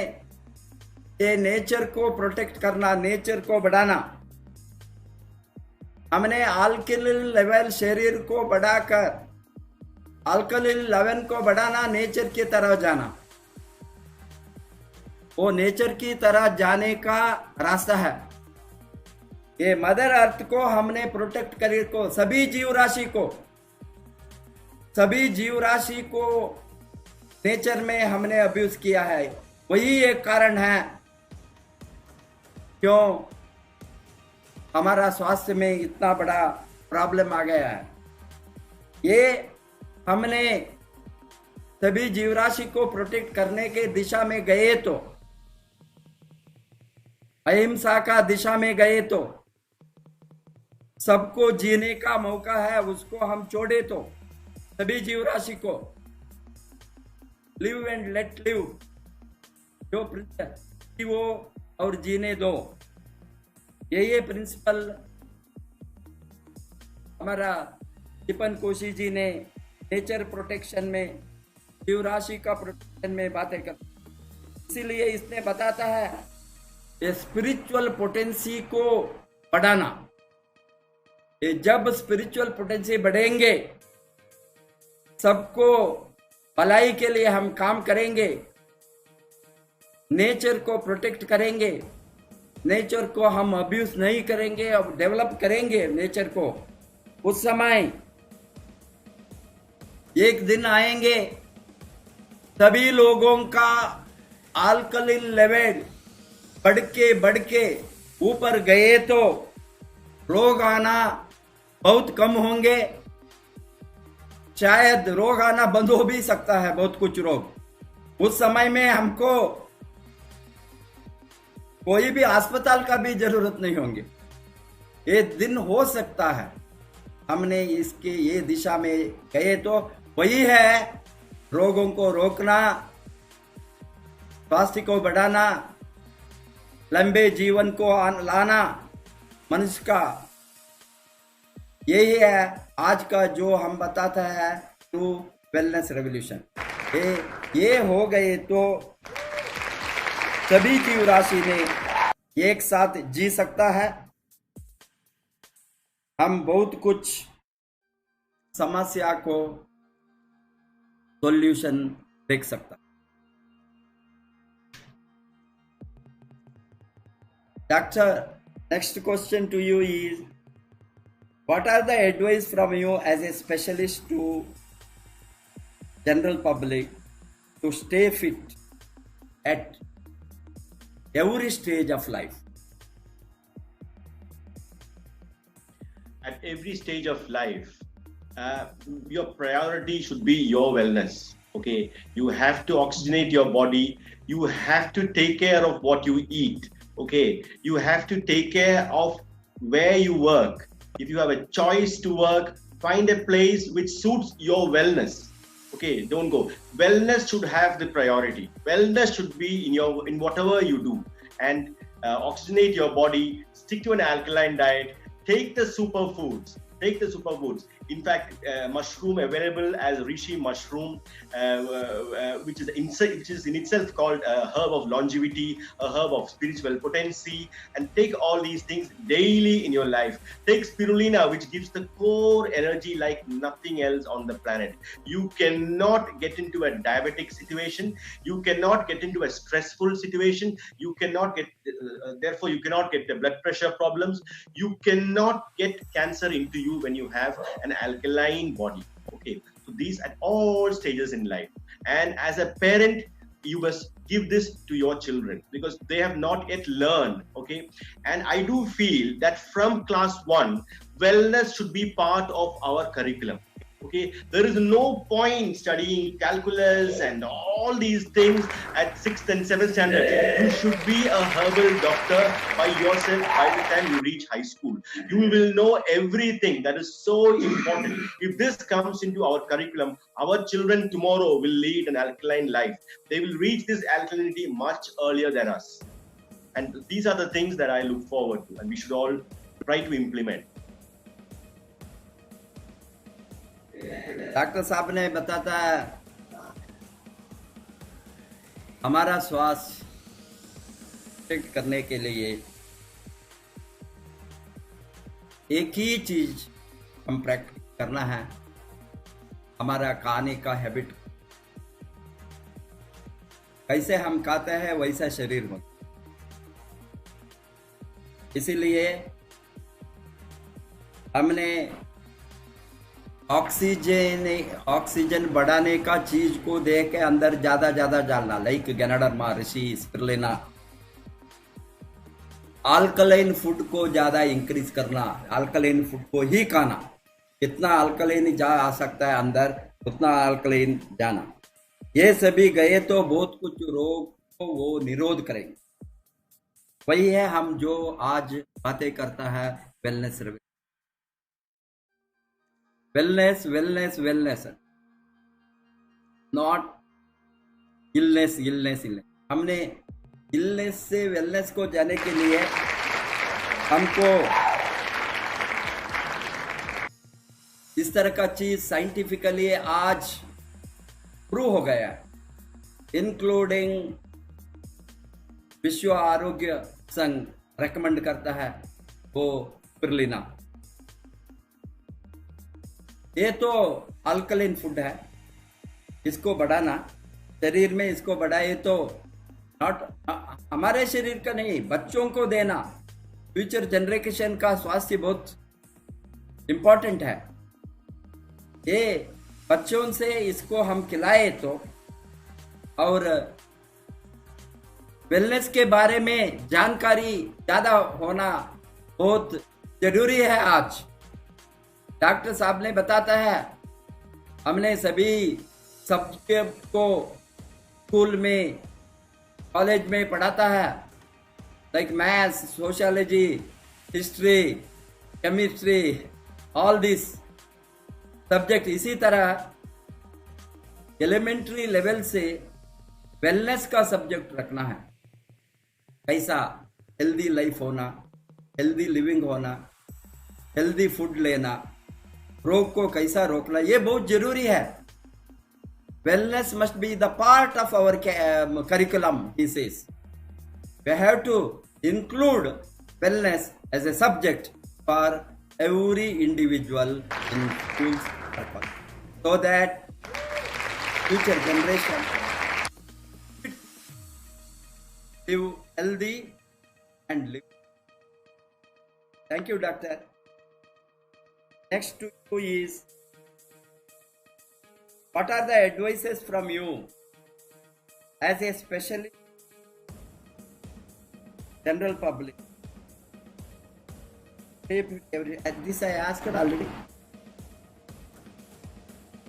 A: ये नेचर को प्रोटेक्ट करना, नेचर को बढ़ाना। हमने अल्कलीन लेवल शरीर को बढ़ाकर अल्कलीन लेवल को बढ़ाना, नेचर की तरह जाना। वो नेचर की तरह जाने का रास्ता है। ये मदर अर्थ को हमने प्रोटेक्ट करे को, सभी जीव राशि को नेचर में हमने अब्यूज किया है। वही एक कारण है क्यों हमारा स्वास्थ्य में इतना बड़ा प्रॉब्लम आ गया है। ये हमने सभी जीवराशि को प्रोटेक्ट करने के दिशा में गए तो, अहिंसा का दिशा में गए तो, सबको जीने का मौका है, उसको हम छोड़े तो, सभी जीवराशि को लिव एंड लेट लिव, जो वो और जीने दो, ये प्रिंसिपल हमारा ईपन कोशी जी ने नेचर प्रोटेक्शन में, जीवराशि का प्रोटेक्शन में बातें कर। इसीलिए इसने बताता है ये स्पिरिचुअल पोटेंसी को बढ़ाना। ये जब स्पिरिचुअल पोटेंसी बढ़ेंगे, सबको भलाई के लिए हम काम करेंगे, नेचर को प्रोटेक्ट करेंगे, नेचर को हम अब्यूज नहीं करेंगे, अब डेवलप करेंगे नेचर को। उस समय एक दिन आएंगे सभी लोगों का अल्कलीन लेवल बढ़ के ऊपर गए तो रोग आना बहुत कम होंगे। शायद रोग आना बंद हो भी सकता है, बहुत कुछ रोग। उस समय में हमको कोई भी अस्पताल का भी जरूरत नहीं होंगे। ये दिन हो सकता है हमने इसके ये दिशा में गए तो। वही है रोगों को रोकना, स्वास्थ्य को बढ़ाना, लंबे जीवन को लाना मनुष्य का। यही है आज का जो हम बताता है टू वेलनेस रेवोल्यूशन। ये हो गए तो सभी जीव राशि ने एक साथ जी सकता है। हम बहुत कुछ समस्या को सॉल्यूशन देख सकता। Doctor, next question to you is, what are the advice from you as a specialist to general public to stay fit at every stage of life?
B: At every stage of life, your priority should be your wellness. Okay, you have to oxygenate your body. You have to take care of what you eat. Okay, you have to take care of where you work. If you have a choice to work, find a place which suits your wellness. Okay, don't go. Wellness should have the priority. Wellness should be in whatever you do, and oxygenate your body. Stick to an alkaline diet. Take the superfoods. In fact, mushroom available as reishi mushroom, which is in itself called a herb of longevity, a herb of spiritual potency. And take all these things daily in your life. Take spirulina, which gives the core energy like nothing else on the planet. You cannot get into a diabetic situation. You cannot get into a stressful situation. You cannot get, therefore, you cannot get the blood pressure problems. You cannot get cancer into you when you have an alkaline body. Okay, so these at all stages in life. And as a parent, you must give this to your children because they have not yet learned. Okay, and I do feel that from class 1, wellness should be part of our curriculum. Okay, there is no point studying calculus and all these things at 6th and 7th standard. You should be a herbal doctor by yourself by the time you reach high school. You will know everything that is so important. If this comes into our curriculum, our children tomorrow will lead an alkaline life. They will reach this alkalinity much earlier than us. And these are the things that I look forward to, and we should all try to implement.
A: Doctor साहब ने बताता है हमारा स्वास्थ्य protect करने के लिए एक ही चीज हम प्रैक्टिस करना है, हमारा खाने का हैबिट। कैसे हम खाते हैं वैसा शरीर होता। इसीलिए हमने ऑक्सीजन बढ़ाने का चीज को देख के अंदर ज्यादा डालना, लाइक गैनाडर्मा, ऋषि, स्पिरुलिना। अल्कलाइन फूड को ज्यादा इंक्रीज करना, अल्कलाइन फूड को ही खाना। जितना अल्कलाइन जा आ सकता है अंदर उतना अल्कलाइन जाना। ये सभी गए तो बहुत कुछ रोग को वो निरोध करेंगे। वही है हम जो आज बातें करता है वेलनेस वेलनेस, नॉट इलनेस। हमने इलनेस से वेलनेस को जाने के लिए हमको इस तरह का चीज साइंटिफिकली आज प्रूव हो गया, इंक्लूडिंग विश्व आरोग्य संघ रेकमेंड करता है वो स्पिरुलिना। ये तो अल्कलाइन फूड है, इसको बढ़ाना शरीर में, इसको बढ़ाए तो नॉट हमारे शरीर का नहीं, बच्चों को देना। फ्यूचर जनरेशन का स्वास्थ्य बहुत इंपॉर्टेंट है। ये बच्चों से इसको हम खिलाए तो, और वेलनेस के बारे में जानकारी ज्यादा होना बहुत जरूरी है। आज डॉक्टर साहब ने बताता है, हमने सभी सब्जेक्ट को स्कूल में, कॉलेज में पढ़ाता है, like maths, sociology, history, chemistry, all this subject. इसी तरह एलिमेंट्री लेवल से वेलनेस का सब्जेक्ट रखना है। कैसा हेल्दी लाइफ होना, हेल्दी लिविंग होना, हेल्दी फूड लेना, रोग को कैसा रोकना, ये बहुत जरूरी है। Wellness must be the part of our curriculum, he says. We have to include wellness as a subject for every individual in schools purpose, so that future generation live healthy and live. Thank you, doctor. Next to is, what are the advices from you as a specialist general public? This I asked already.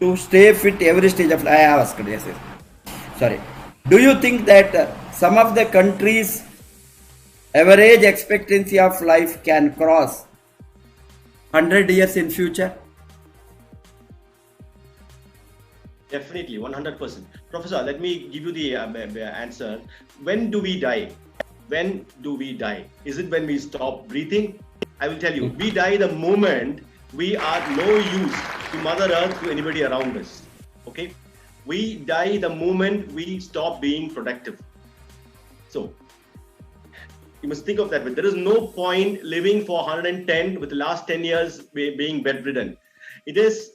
A: To stay fit every stage of life, I asked. Yes. Sorry. Do you think that some of the countries' average expectancy of life can cross 100 years in future?
B: Definitely, 100%. Professor, let me give you the answer. When do we die? When do we die? Is it when we stop breathing? I will tell you, we die the moment we are no use to Mother Earth, to anybody around us. Okay? We die the moment we stop being productive. So, you must think of that. But there is no point living for 110 with the last 10 years being bedridden. It is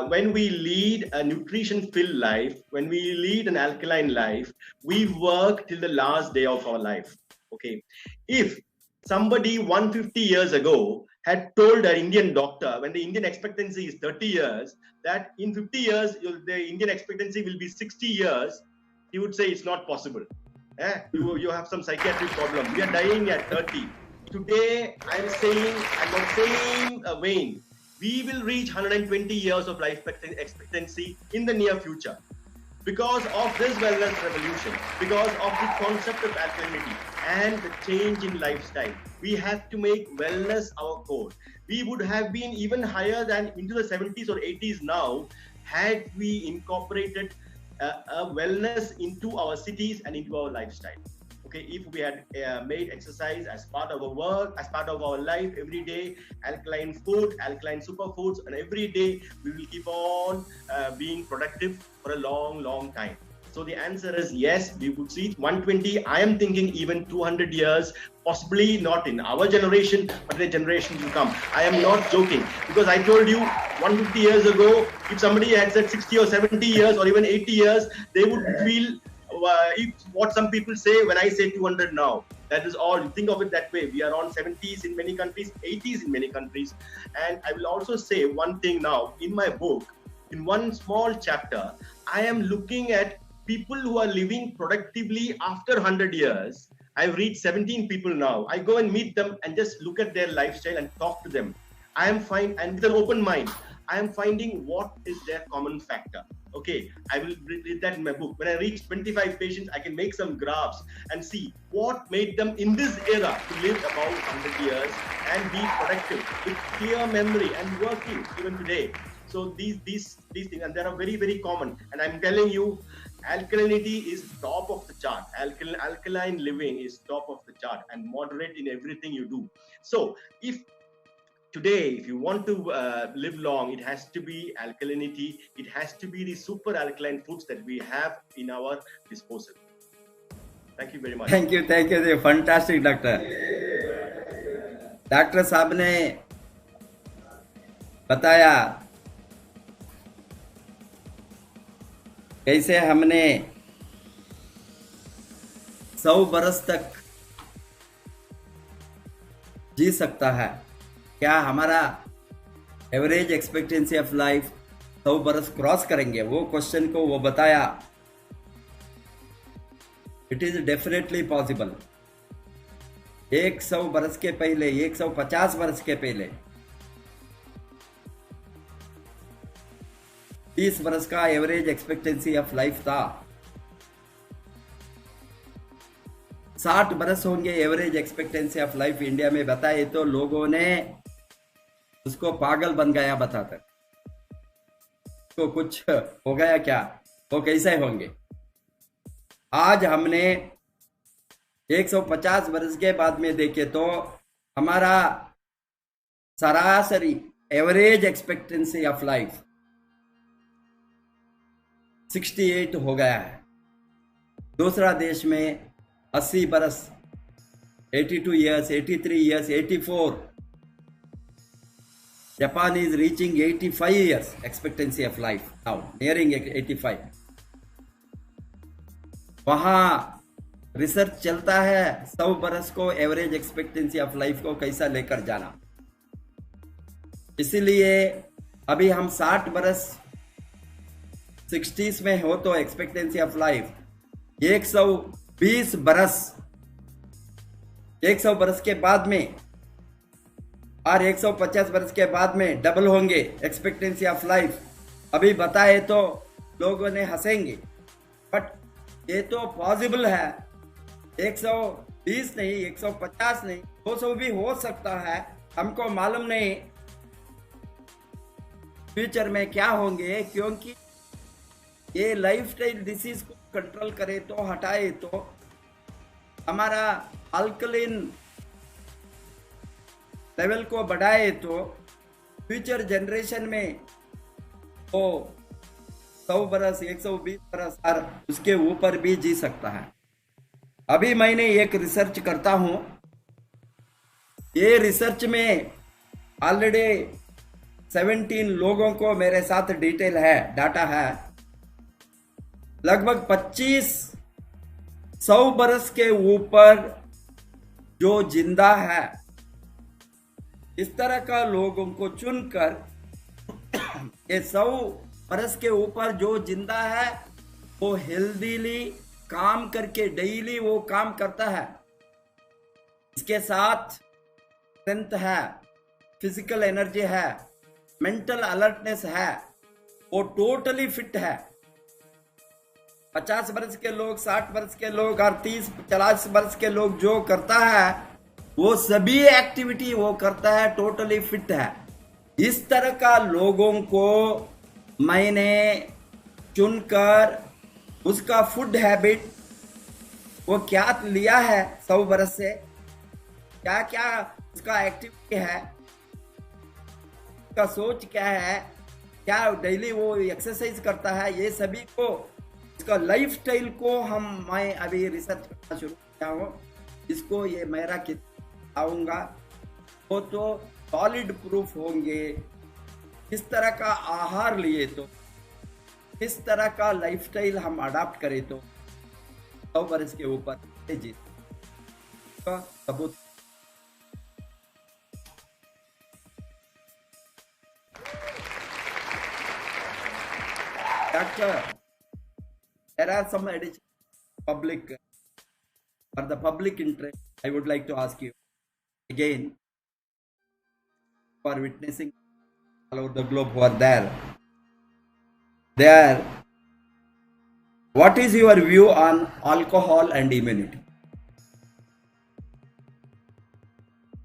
B: when we lead a nutrition-filled life, when we lead an alkaline life, we work till the last day of our life. Okay? If somebody 150 years ago had told an Indian doctor, when the Indian expectancy is 30 years, that in 50 years the Indian expectancy will be 60 years, he would say it's not possible. You have some psychiatric problem. We are dying at 30. Today, I'm not saying a vein. We will reach 120 years of life expectancy in the near future. Because of this wellness revolution, because of the concept of alkalinity and the change in lifestyle, we have to make wellness our core. We would have been even higher than into the 70s or 80s now had we incorporated a wellness into our cities and into our lifestyle. Okay, if we had made exercise as part of our work, as part of our life every day, alkaline food, alkaline superfoods, and every day we will keep on being productive for a long, long time. So the answer is yes, we would see 120. I am thinking even 200 years, possibly not in our generation, but in the generation to come. I am not joking, because I told you 150 years ago, if somebody had said 60 or 70 years or even 80 years, they would feel what some people say when I say 200 now. That is all. Think of it that way. We are on 70s in many countries, 80s in many countries. And I will also say one thing now. In my book, in one small chapter, I am looking at people who are living productively after 100 years. I've reached 17 people now. I go and meet them and just look at their lifestyle and talk to them. I am fine, and with an open mind, I am finding what is their common factor. Okay, I will read that in my book. When I reach 25 patients, I can make some graphs and see what made them in this era to live about 100 years and be productive with clear memory and working even today. So these things, and they are very, very common. And I'm telling you, alkalinity is top of the chart. Alkaline living is top of the chart, and moderate in everything you do. So if you want to live long, it has to be alkalinity. It has to be the super alkaline foods that we have in our disposal. Thank you very much.
A: Thank you, fantastic, doctor. Doctor साहब ने बताया कैसे हमने 100 बरस तक जी सकता है। क्या हमारा एवरेज एक्सपेक्टेंसी ऑफ लाइफ 100 बरस क्रॉस करेंगे? वो क्वेश्चन को वो बताया। It is definitely possible. 100 बरस के पहले, 150 बरस के पहले 30 बरस का एवरेज एक्सपेक्टेंसी ऑफ लाइफ था। 60 बरस होंगे average expectancy of life India में बताए तो लोगों ने उसको पागल बन गया बताते। तो कुछ हो गया क्या? वो कैसे होंगे? आज हमने 150 बरस के बाद में देखे तो हमारा सरासरी एवरेज एक्सपेक्टेंसी ऑफ लाइफ 68 हो गया है। दूसरा देश में 80 बरस, 82 years, 83 years, 84. Japan is reaching 85 years expectancy of life now, nearing 85. वहाँ रिसर्च चलता है 100 बरस को एवरेज एक्सपेक्टेंसी ऑफ लाइफ को कैसा लेकर जाना। इसीलिए अभी हम 60 बरस 60s में हो तो एक्सपेक्टेंसी ऑफ लाइफ 120 बरस, 100 बरस के बाद में और 150 बरस के बाद में डबल होंगे एक्सपेक्टेंसी ऑफ लाइफ। अभी बताए तो लोगों ने हंसेंगे, बट ये तो पॉसिबल है। 120 नहीं, 150 नहीं, 200 भी हो सकता है। हमको मालूम नहीं फ्यूचर में क्या होंगे, क्योंकि ये लाइफस्टाइल डिसीज को कंट्रोल करे तो, हटाए तो हमारा अल्कलिन लेवल को बढ़ाए तो फ्यूचर जनरेशन में वो 100 बरस, 120 बरस और उसके ऊपर भी जी सकता है। अभी मैंने एक रिसर्च करता हूं। ये रिसर्च में ऑलरेडी 17 लोगों को मेरे साथ डिटेल है, डाटा है। लगभग 25 100 बरस के ऊपर जो जिंदा है, इस तरह का लोगों को चुनकर ये 100 बरस के ऊपर जो जिंदा है वो हेल्दीली काम करके डेली वो काम करता है, इसके साथ स्ट्रेंथ है, फिजिकल एनर्जी है, मेंटल अलर्टनेस है, वो टोटली फिट है। 50 बरस के लोग, 60 बरस के लोग और 30-40 बरस के लोग जो करता है वो सभी एक्टिविटी वो करता है, टोटली फिट है। इस तरह का लोगों को मैंने चुनकर उसका फूड हैबिट वो क्या लिया है 100 बरस से, क्या क्या उसका एक्टिविटी है, उसका सोच क्या है, क्या डेली वो एक्सरसाइज करता है, ये सभी को इसका लाइफ स्टाइल को मैं अभी रिसर्च करना शुरू किया हूँ। इसको ये मेरा किताब आऊँगा वो तो सॉलिड प्रूफ होंगे। किस तरह का आहार लिए तो, किस तरह का लाइफस्टाइल हम अडॉप्ट करें तो 100 वर्ष के ऊपर जीत का सबूत। Doctor, there are some additional public, for the public interest, I would like to ask you again, for witnessing all over the globe who are there, what is your view on alcohol and immunity?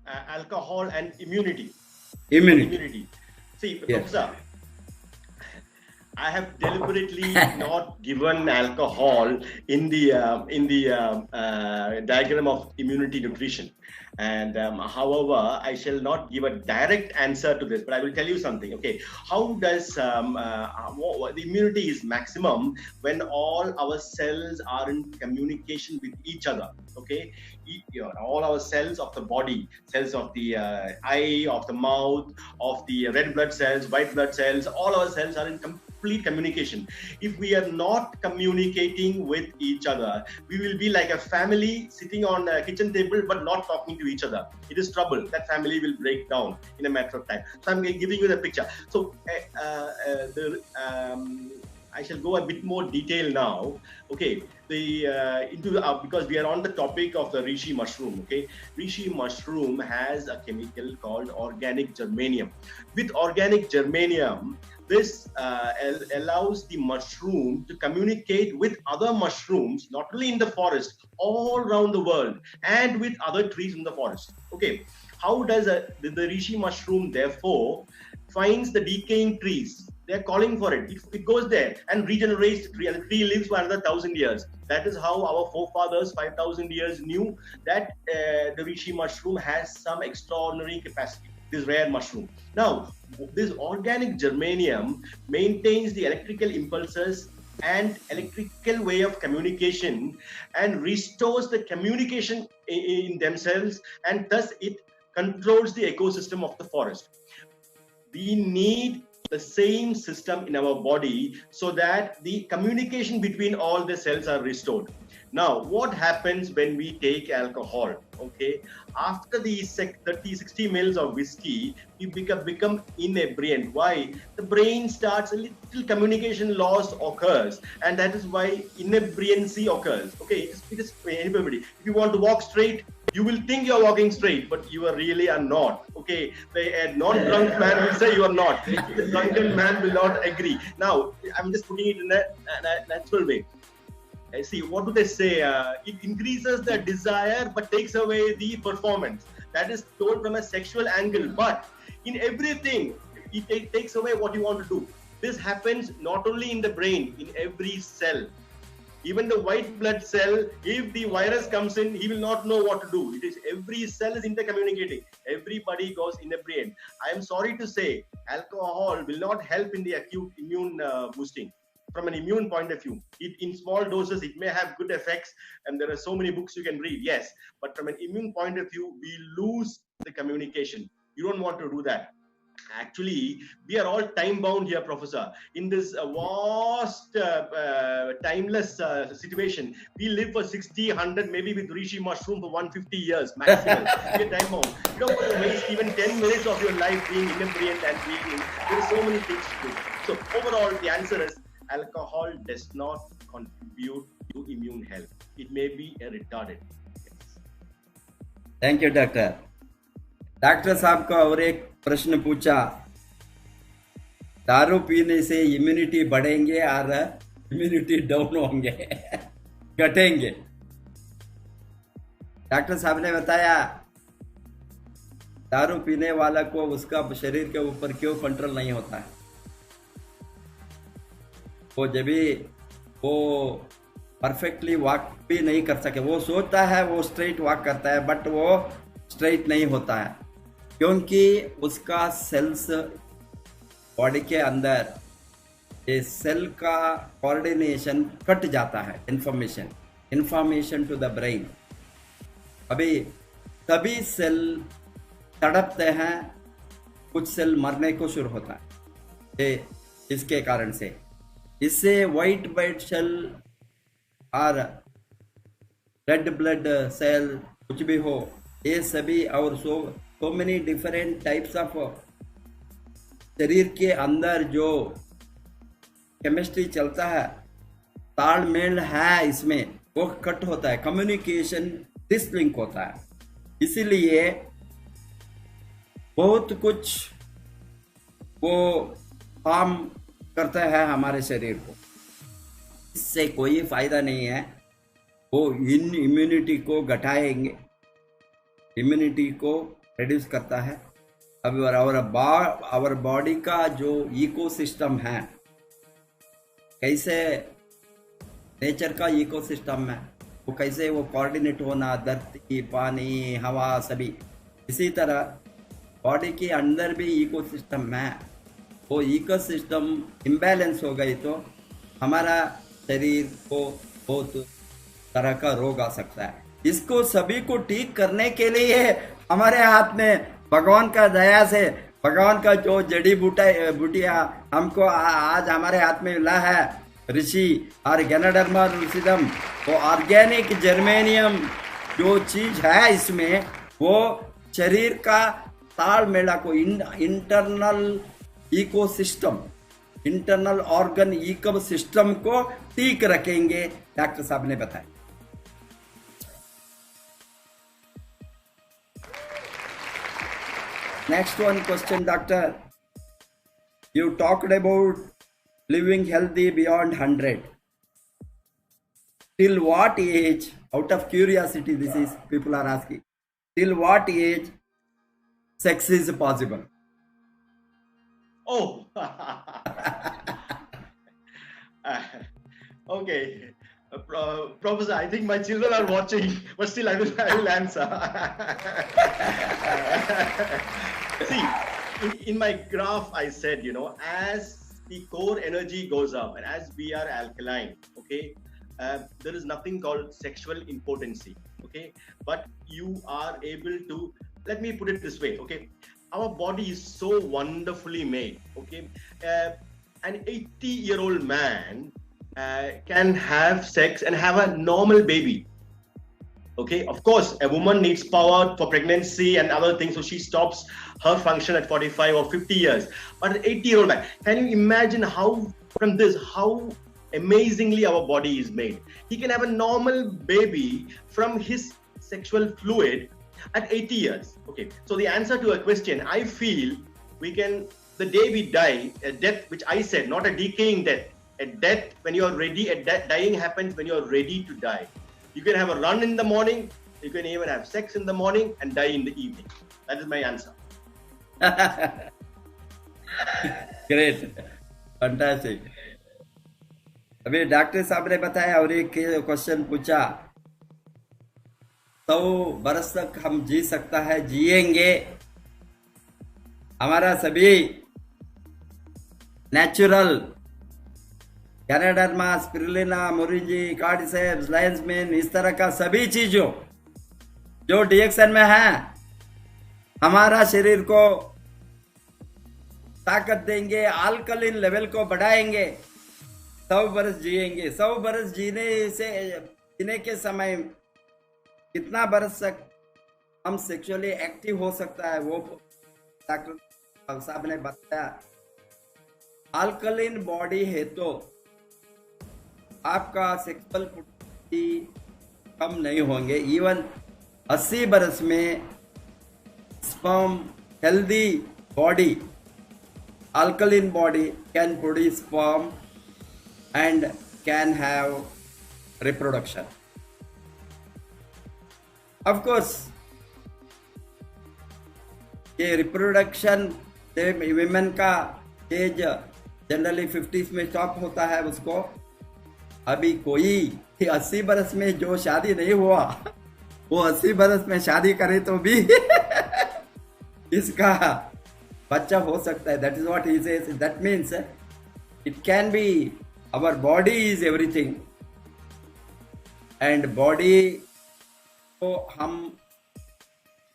B: Alcohol and immunity.
A: Immunity.
B: See,
A: Yes.
B: Professor, I have deliberately not given alcohol in the diagram of immunity nutrition. And however, I shall not give a direct answer to this, but I will tell you something. Okay, how does the immunity is maximum when all our cells are in communication with each other? Okay, all our cells of the body, cells of the eye, of the mouth, of the red blood cells, white blood cells, all our cells are in complete communication. If we are not communicating with each other, we will be like a family sitting on a kitchen table but not talking to each other. It is trouble. That family will break down in a matter of time. So I'm giving you the picture. So I shall go a bit more detail now. Okay, because we are on the topic of the reishi mushroom. Okay, reishi mushroom has a chemical called organic germanium. With organic germanium, this allows the mushroom to communicate with other mushrooms, not only in the forest, all around the world, and with other trees in the forest. Okay, how does the reishi mushroom therefore finds the decaying trees? They're calling for it. It goes there and regenerates the tree, and the tree lives for another 1,000 years. That is how our forefathers 5,000 years knew that the reishi mushroom has some extraordinary capacity. This rare mushroom. Now, this organic germanium maintains the electrical impulses and electrical way of communication and restores the communication in themselves, and thus it controls the ecosystem of the forest. We need the same system in our body so that the communication between all the cells are restored. Now, what happens when we take alcohol? Okay, after the 30-60 mils of whiskey, we become inebriant. Why? The brain starts, a little communication loss occurs, and that is why inebriancy occurs. Okay, it is everybody. If you want to walk straight, you will think you're walking straight, but you really are not. Okay, a non-drunk man will say you are not. The drunken man will not agree. Now, I'm just putting it in a natural way. See, what do they say? It increases the desire but takes away the performance. That is told from a sexual angle, but in everything, it takes away what you want to do. This happens not only in the brain, in every cell. Even the white blood cell, if the virus comes in, he will not know what to do. It is every cell is intercommunicating. Everybody goes inebriant. I am sorry to say, alcohol will not help in the acute immune boosting. From an immune point of view, in small doses, it may have good effects, and there are so many books you can read, yes. But from an immune point of view, we lose the communication. You don't want to do that. Actually, we are all time bound here, Professor. In this vast, timeless situation, we live for 60, 100, maybe with reishi mushroom for 150 years maximum. We are time bound. You don't want to waste even 10 minutes of your life being inebriant and being. There are so many things to do. So overall, the answer is alcohol does not contribute to immune health. It may be a retardant. Yes.
A: Thank you, Doctor. Doctor साहब का और एक प्रश्न पूछा, दारू पीने से immunity बढ़ेंगे और इम्यूनिटी डाउन होंगे घटेंगे। डॉक्टर साहब ने बताया दारू पीने वाला को उसका शरीर के ऊपर क्यों कंट्रोल नहीं होता है। वो जब भी वो परफेक्टली वॉक भी नहीं कर सके। वो सोचता है वो स्ट्रेट वॉक करता है, बट वो स्ट्रेट नहीं होता है, क्योंकि उसका सेल्स बॉडी के अंदर ये सेल का कोऑर्डिनेशन कट जाता है। Information to the brain. अभी सभी सेल तड़पते हैं, कुछ सेल मरने को शुरू होता है ये इसके कारण से। इससे व्हाइट ब्लड सेल और रेड ब्लड सेल कुछ भी हो, ये सभी और so many different types of शरीर के अंदर जो केमिस्ट्री चलता है, तालमेल है इसमें, वो कट होता है, कम्युनिकेशन डिसलिंक होता है। इसीलिए बहुत कुछ वो हार्म करता है हमारे शरीर को, इससे कोई फायदा नहीं है। वो इम्यूनिटी को घटाएंगे, इम्यूनिटी को रिड्यूस करता है। अब आवर बॉडी का जो इकोसिस्टम है, कैसे नेचर का इकोसिस्टम है, वो कैसे वो कोऑर्डिनेट होना, धरती, पानी, हवा, सभी इसी तरह बॉडी के अंदर भी इकोसिस्टम है। वो इकोसिस्टम इम्बैलेंस हो गई तो हमारा शरीर को बहुत तरह का रोग आ सकता है। इसको सभी को ठीक करने के लिए हमारे हाथ में भगवान का दया से, भगवान का जो जड़ी बूटिया हमको आज हमारे हाथ में मिला है, ऋषि और गैनाडर्मा लूसिडम, वो ऑर्गेनिक जर्मेनियम जो चीज है इसमें, वो शरीर का तालमेल को, internal ecosystem, internal organ ecosystem को ठीक रखेंगे, डॉक्टर साहब ने बताया। Next one question doctor, you talked about living healthy beyond 100. Till what age, out of curiosity this is, people are asking, till what age sex is possible?
B: Oh. Okay. Professor, I think my children are watching, but still I will answer. See, in my graph I said, as the core energy goes up and as we are alkaline, okay, there is nothing called sexual impotency, okay, but you are able to, let me put it this way, okay, our body is so wonderfully made, okay, an 80-year-old man can have sex and have a normal baby. Okay, of course, a woman needs power for pregnancy and other things, so she stops her function at 45 or 50 years. But an 80-year-old man, can you imagine how amazingly our body is made? He can have a normal baby from his sexual fluid at 80 years. Okay, so the answer to a question, I feel we can, the day we die, a death which I said, not a decaying death, a death when you are ready, dying happens when you are ready to die. You can have a run in the morning, you can even have sex in the morning and die in the evening. That is my answer.
A: Great, fantastic. अभी doctor साहब ने बताया और एक question पूछा, 100 बरस तक हम जी सकता है, जिएंगे। हमारा सभी नेचुरल गैनाडर्मा, स्पिरुलिना, मोरिंजी, कार्डिसेप्स, लायंस मेन, इस तरह का सभी चीजों जो डीएक्सएन में है, हमारा शरीर को ताकत देंगे, अल्कलीन लेवल को बढ़ाएंगे, 100 बरस जिएंगे। 100 बरस जीने के समय कितना बरस तक हम सेक्सुअली एक्टिव हो सकता है, वो डॉक्टर साहब ने बताया। अल्कलीन बॉडी है तो आपका सेक्सुअल पोटेंशियल कम नहीं होंगे। इवन 80 बरस में sperm, healthy body, alkaline body can produce sperm and can have reproduction. Of course, ये रिप्रोडक्शन विमेन का एज जनरली 50s में स्टॉप होता है उसको। अभी कोई कि 80 बरस में जो शादी नहीं हुआ वो 80 बरस में शादी करे तो भी इसका बच्चा हो सकता है. That is what he says. That means it can be, our body is everything, and body को हम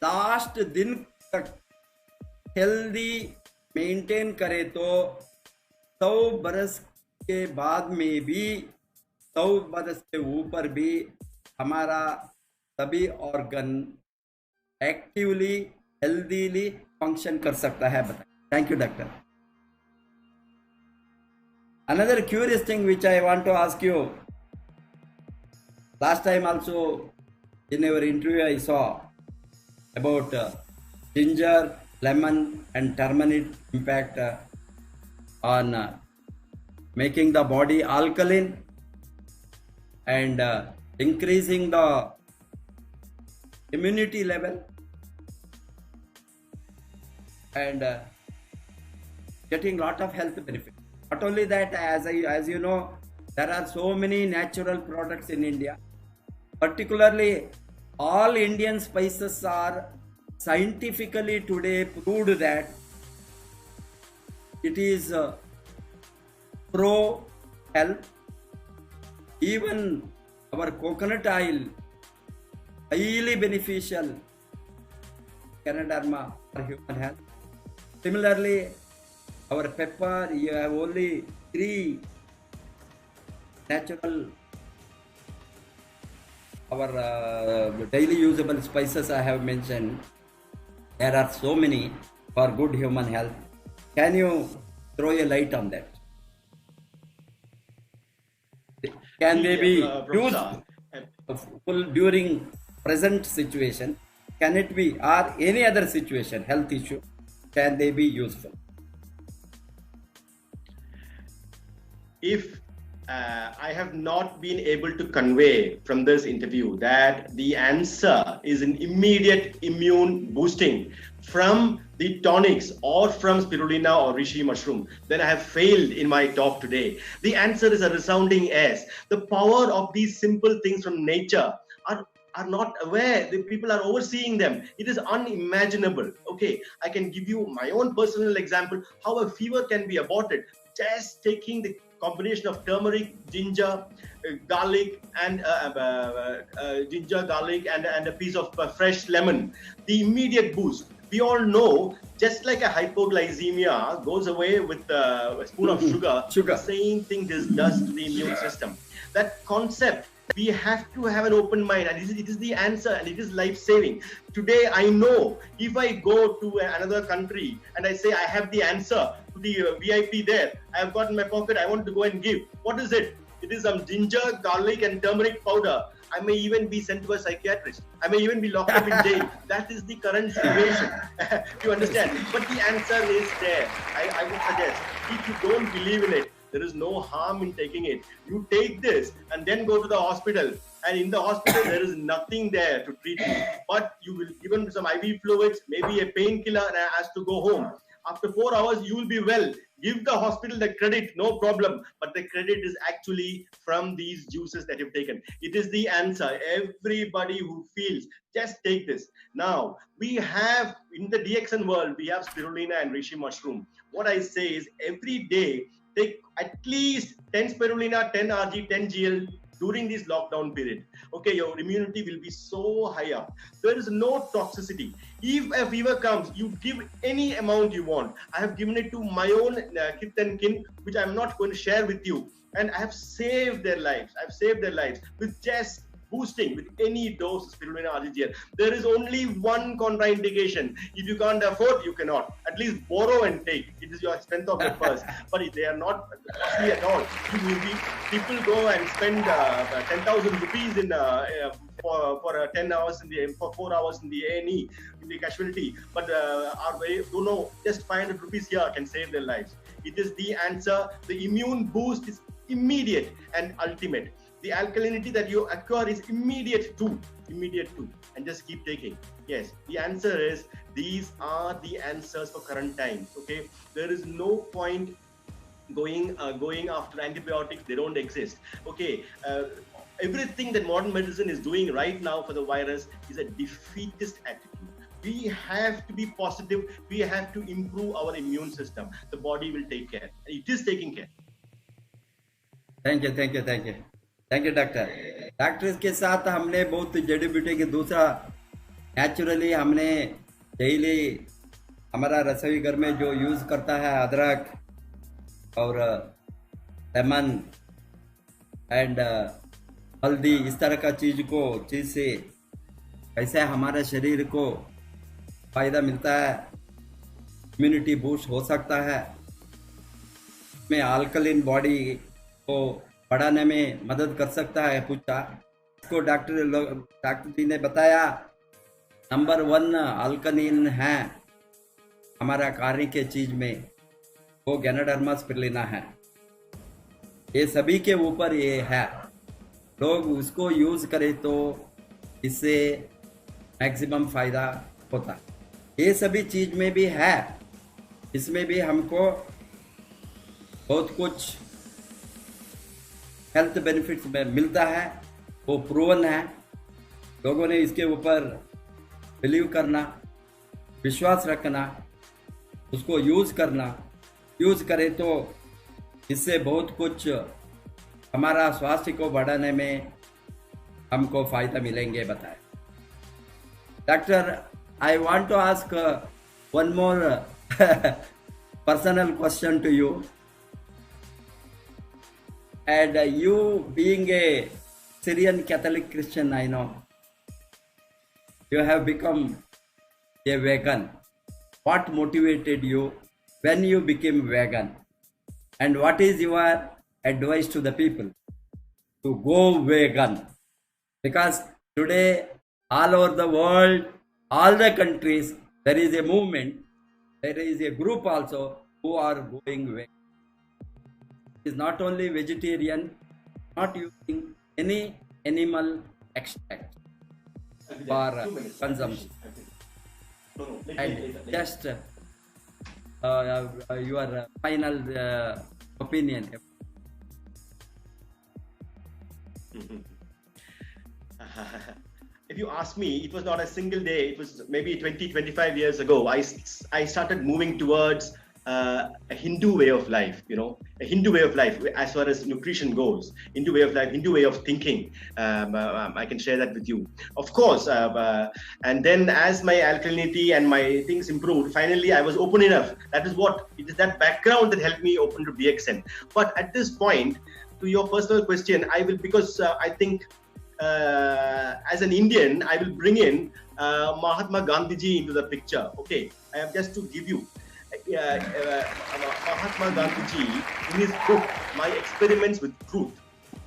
A: लास्ट दिन तक हेल्दी मेंटेन करें तो 100 बरस के बाद में भी, 100 बरस के ऊपर भी हमारा सभी ऑर्गन एक्टिवली हेल्दीली फंक्शन कर सकता है. बताएं. Thank you doctor. Another curious thing which I want to ask you, last time also in our interview I saw about ginger, lemon and turmeric impact on making the body alkaline and increasing the immunity level and getting lot of health benefits. Not only that, as you know, there are so many natural products in India. Particularly, all Indian spices are scientifically today proved that it is pro health. Even our coconut oil, highly beneficial Canoderma for human health. Similarly, our pepper, you have only 3 natural, our daily usable spices I have mentioned. There are so many for good human health. Can you throw a light on that? Can they be useful during present situation? Can it be, or any other situation, health issue, can they be useful?
B: If I have not been able to convey from this interview that the answer is an immediate immune boosting from the tonics or from spirulina or reishi mushroom, then I have failed in my talk today. The answer is a resounding yes. The power of these simple things from nature are not aware. The people are overseeing them. It is unimaginable. Okay, I can give you my own personal example how a fever can be aborted just taking the combination of turmeric, ginger, garlic, and a piece of fresh lemon. The immediate boost. We all know, just like a hypoglycemia goes away with a spoon of sugar, the same thing this does to the immune system. That concept, we have to have an open mind, and it is the answer, and it is life-saving. Today, I know if I go to another country and I say I have the answer to the VIP there, I have got in my pocket, I want to go and give. What is it? It is some ginger, garlic, and turmeric powder. I may even be sent to a psychiatrist. I may even be locked up in jail. That is the current situation. You understand? But the answer is there. I would suggest, if you don't believe in it, there is no harm in taking it. You take this and then go to the hospital. And in the hospital, there is nothing there to treat you. But you will given some IV fluids, maybe a painkiller, and asked to go home. After 4 hours, you will be well. Give the hospital the credit, no problem. But the credit is actually from these juices that you've taken. It is the answer. Everybody who feels, just take this. Now, we have, in the Dxn world, we have spirulina and reishi mushroom. What I say is, every day, take at least 10 spirulina, 10 Rg, 10 GL during this lockdown period. Okay, your immunity will be so high up. There is no toxicity. If a fever comes, you give any amount you want. I have given it to my own kith and kin, which I'm not going to share with you. And I have saved their lives. I've saved their lives with just boosting with any dose of spirulina RGGL. There is only one contraindication. If you can't afford, you cannot. At least borrow and take. It is your strength of your purse. But if they are not costly at all, people go and spend 10,000 rupees in for 10 hours for 4 hours in the A&E, in the casualty. But don't know, just 500 rupees here can save their lives. It is the answer. The immune boost is immediate and ultimate. The alkalinity that you acquire is immediate too, and just keep taking. Yes, the answer is, these are the answers for current times. Okay, there is no point going after antibiotics. They don't exist. Okay, everything that modern medicine is doing right now for the virus is a defeatist attitude. We have to be positive. We have to improve our immune system. The body will take care. It is taking care.
A: Thank you thank you thank you thank you doctor. Doctor के साथ हमने बहुत जड़ी बूटी के दूसरा naturally हमने daily हमारा रसोई घर में जो यूज़ करता है अदरक और लेमन एंड हल्दी, इस तरह का चीज़ से कैसे हमारे शरीर को फ़ायदा मिलता है, इम्यूनिटी बूस्ट हो सकता है, में अल्कलीन बॉडी को बढ़ाने में मदद कर सकता है। पूछा इसको डॉक्टर जी ने बताया नंबर 1 अल्कलीन है हमारा कार्य के चीज में, वो गैनोडर्मा स्पिरुलिना है। ये सभी के ऊपर ये है, लोग उसको यूज करें तो इससे मैक्सिमम फायदा होता। ये सभी चीज में भी है, इसमें भी हमको बहुत कुछ हेल्थ बेनिफिट्स में मिलता है, वो प्रूवन है। लोगों ने इसके ऊपर बिलीव करना, विश्वास रखना, उसको यूज करना, यूज करें तो इससे बहुत कुछ हमारा स्वास्थ्य को बढ़ाने में हमको फायदा मिलेंगे। बताए doctor, I want to ask one more personal question to you, and you being a Syrian Catholic Christian, I know you have become a vegan. What motivated you when you became vegan, and what is your advice to the people to go vegan? Because today all over the world, all the countries, there is a movement, there is a group also who are going vegan. Is not only vegetarian, not using any animal extract for consumption. And just your final opinion.
B: If you ask me, it was not a single day. It was maybe 20-25 years ago. I started moving towards a Hindu way of life, a Hindu way of life as far as nutrition goes, Hindu way of life, Hindu way of thinking. I can share that with you, of course. And then as my alkalinity and my things improved, finally I was open enough. That is what, it is that background that helped me open to Dxn. But at this point, to your personal question, I will, because I think as an Indian, I will bring in Mahatma Gandhiji into the picture. Okay, I have just to give you Mahatma Gandhiji, in his book, My Experiments with Truth,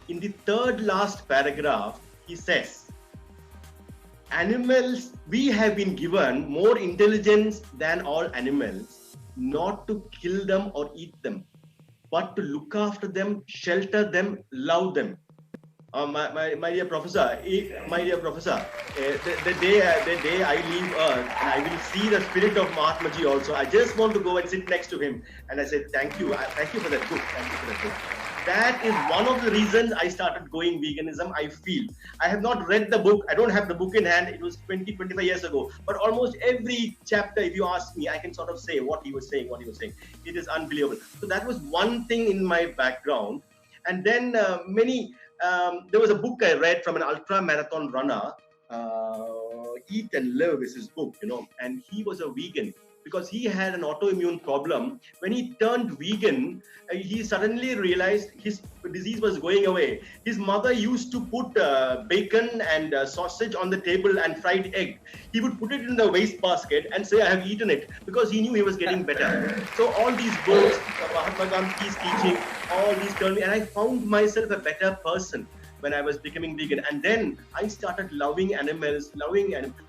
B: in the third last paragraph, he says, animals, we have been given more intelligence than all animals, not to kill them or eat them, but to look after them, shelter them, love them. My dear professor, the day I leave Earth and I will see the spirit of Mahatma Ji also, I just want to go and sit next to him. And I said, thank you for that book. Thank you for that book. That is one of the reasons I started going veganism, I feel. I have not read the book. I don't have the book in hand. It was 20-25 years ago. But almost every chapter, if you ask me, I can sort of say what he was saying. It is unbelievable. So that was one thing in my background. And then there was a book I read from an ultra marathon runner, Eat and Live is his book, and he was a vegan because he had an autoimmune problem. When he turned vegan, he suddenly realized his disease was going away. His mother used to put bacon and sausage on the table and fried egg. He would put it in the waste basket and say, I have eaten it, because he knew he was getting better. So all these books, Mahatma Gandhi's teaching, all these turned me, and I found myself a better person when I was becoming vegan. And then I started loving animals,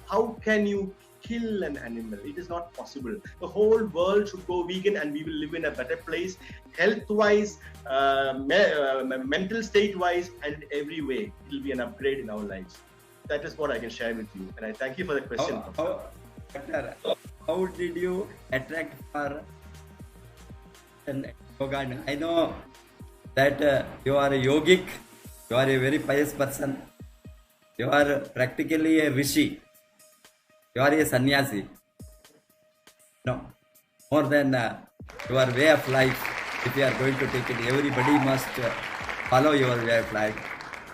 B: How can you kill an animal? It is not possible. The whole world should go vegan and we will live in a better place, health-wise, mental state-wise, and every way. It will be an upgrade in our lives. That is what I can share with you. And I thank you for the question.
A: How did you attract for yoga? I know that you are a yogic You are a very pious person. You are practically a rishi. You are a sannyasi. No, more than your way of life. If you are going to take it, everybody must follow your way of life.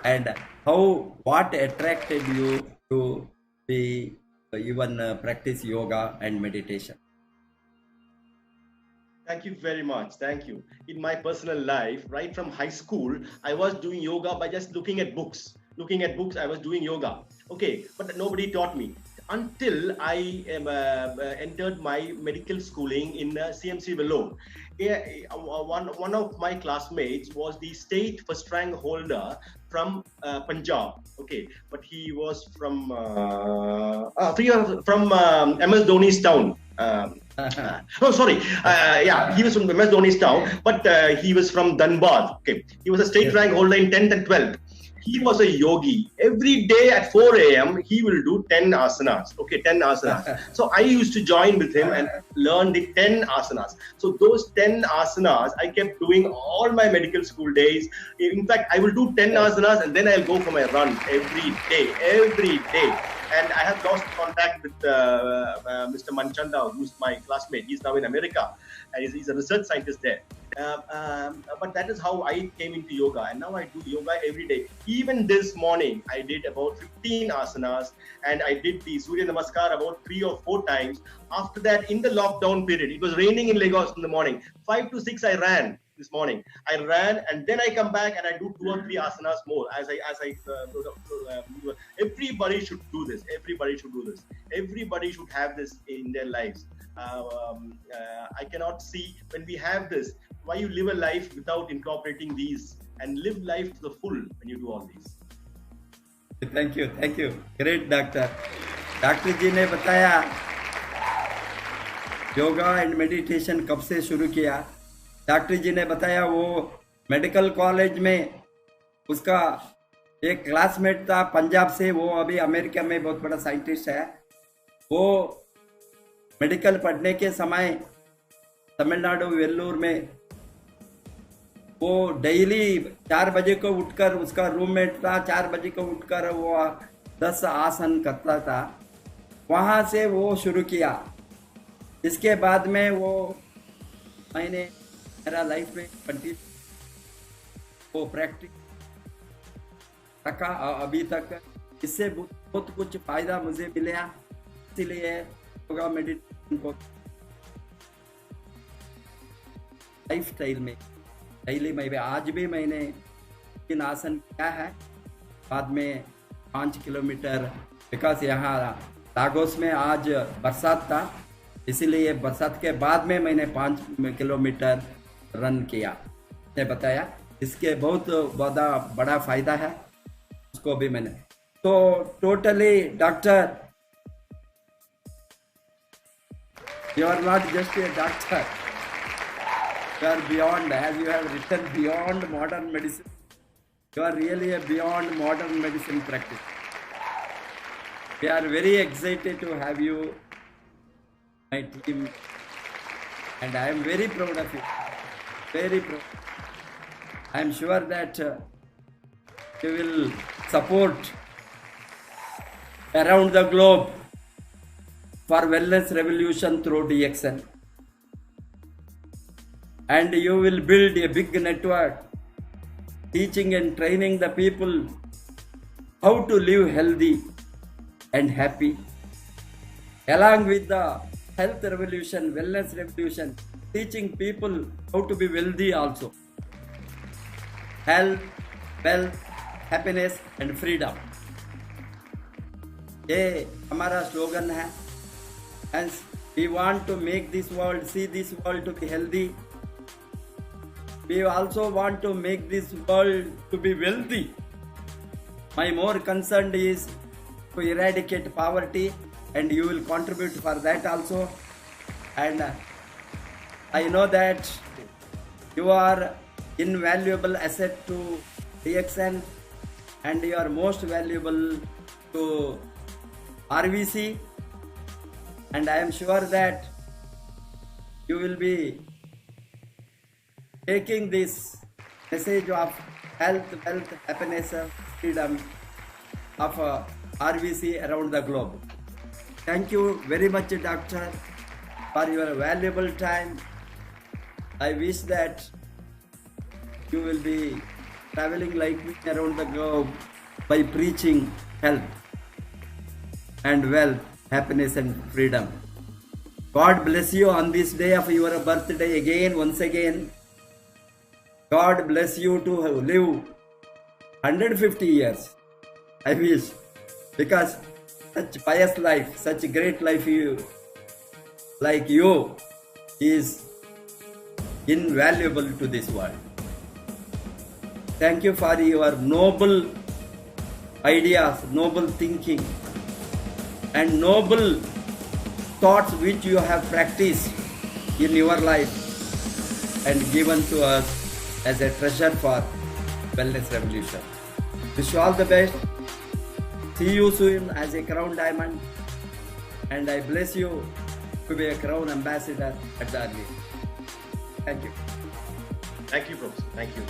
A: And what attracted you to be even practice yoga and meditation?
B: Thank you very much. Thank you. In my personal life, right from high school, I was doing yoga by just looking at books. Looking at books, I was doing yoga. Okay, but nobody taught me until I entered my medical schooling in CMC Vellore. One of my classmates was the state first rank holder from Punjab. Okay, but he was from MS Dhoni's town. Oh, sorry. Yeah, he was from MS Dhoni's town, but he was from Dhanbad. Okay, he was a state rank holder in 10th and 12th. He was a yogi. Every day at 4 a.m., he will do 10 asanas. Okay, 10 asanas. So I used to join with him and learn the 10 asanas. So those 10 asanas, I kept doing all my medical school days. In fact, I will do 10 asanas and then I'll go for my run every day. And I have lost contact with Mr. Manchanda, who's my classmate. He's now in America. And he's a research scientist there. But that is how I came into yoga. And now I do yoga every day. Even this morning, I did about 15 asanas. And I did the Surya Namaskar about 3 or 4 times. After that, in the lockdown period, it was raining in Lagos in the morning. 5 to 6, I ran. This morning I ran, and then I come back and I do 2 or 3 asanas more everybody should do this. Everybody should have this in their lives. I cannot see, when we have this, why you live a life without incorporating these, and live life to the full when you do all these.
A: Thank you, great doctor जी ने बताया yoga and meditation कब से शुरू किया. Doctor ji ने बताया वो medical college में उसका एक क्लासमेट था पंजाब से, वो अभी अमेरिका में बहुत बड़ा साइंटिस्ट है. वो मेडिकल पढ़ने के समय तमिलनाडु वेल्लूर में वो डेली 4 बजे को उठकर, उसका रूममेट था, 4 बजे को उठकर वो 10 आसन करता था. वहाँ से वो शुरू किया. इसके बाद में वो मैंने मेरा लाइफ में कंटिन्यू वो प्रैक्टिस रखा अभी तक. इससे बहुत कुछ फायदा मुझे मिला. इसीलिए योगा मेडिटेशन को लाइफ स्टाइल में डेली में आज भी मैंने 3 आसन किया है. बाद में 5 किलोमीटर, बिकॉज यहाँ लागोस में आज बरसात था, इसीलिए बरसात के बाद में मैंने 5 किलोमीटर रन किया. ने बताया इसके बहुत बड़ा फायदा है, उसको भी मैंने. तो totally doctor, you are not just a doctor, you are beyond, as you have written, beyond modern medicine. You are really a beyond modern medicine practice. We are very excited to have you, my team, and I am very proud of you. Very proud. I am sure that you will support around the globe for wellness revolution through Dxn. And you will build a big network teaching and training the people how to live healthy and happy. Along with the health revolution, wellness revolution, teaching people how to be wealthy also. Health, wealth, happiness and freedom. ये हमारा slogan है. And we want to make this world, see this world to be healthy. We also want to make this world to be wealthy. My more concern is to eradicate poverty, and you will contribute for that also. And I know that you are invaluable asset to Dxn, and you are most valuable to RVC, and I am sure that you will be taking this message of health, wealth, happiness, freedom of RVC around the globe. Thank you very much, Doctor, for your valuable time. I wish that you will be traveling like me around the globe by preaching health and wealth, happiness and freedom. God bless you on this day of your birthday again, once again. God bless you to live 150 years. I wish, because such pious life, such great life like you is invaluable to this world. Thank you for your noble ideas, noble thinking, and noble thoughts which you have practiced in your life and given to us as a treasure for Wellness Revolution. Wish you all the best. See you soon as a crown diamond, and I bless you to be a crown ambassador at the earliest. Thank you.
B: Thank you, Professor. Thank you.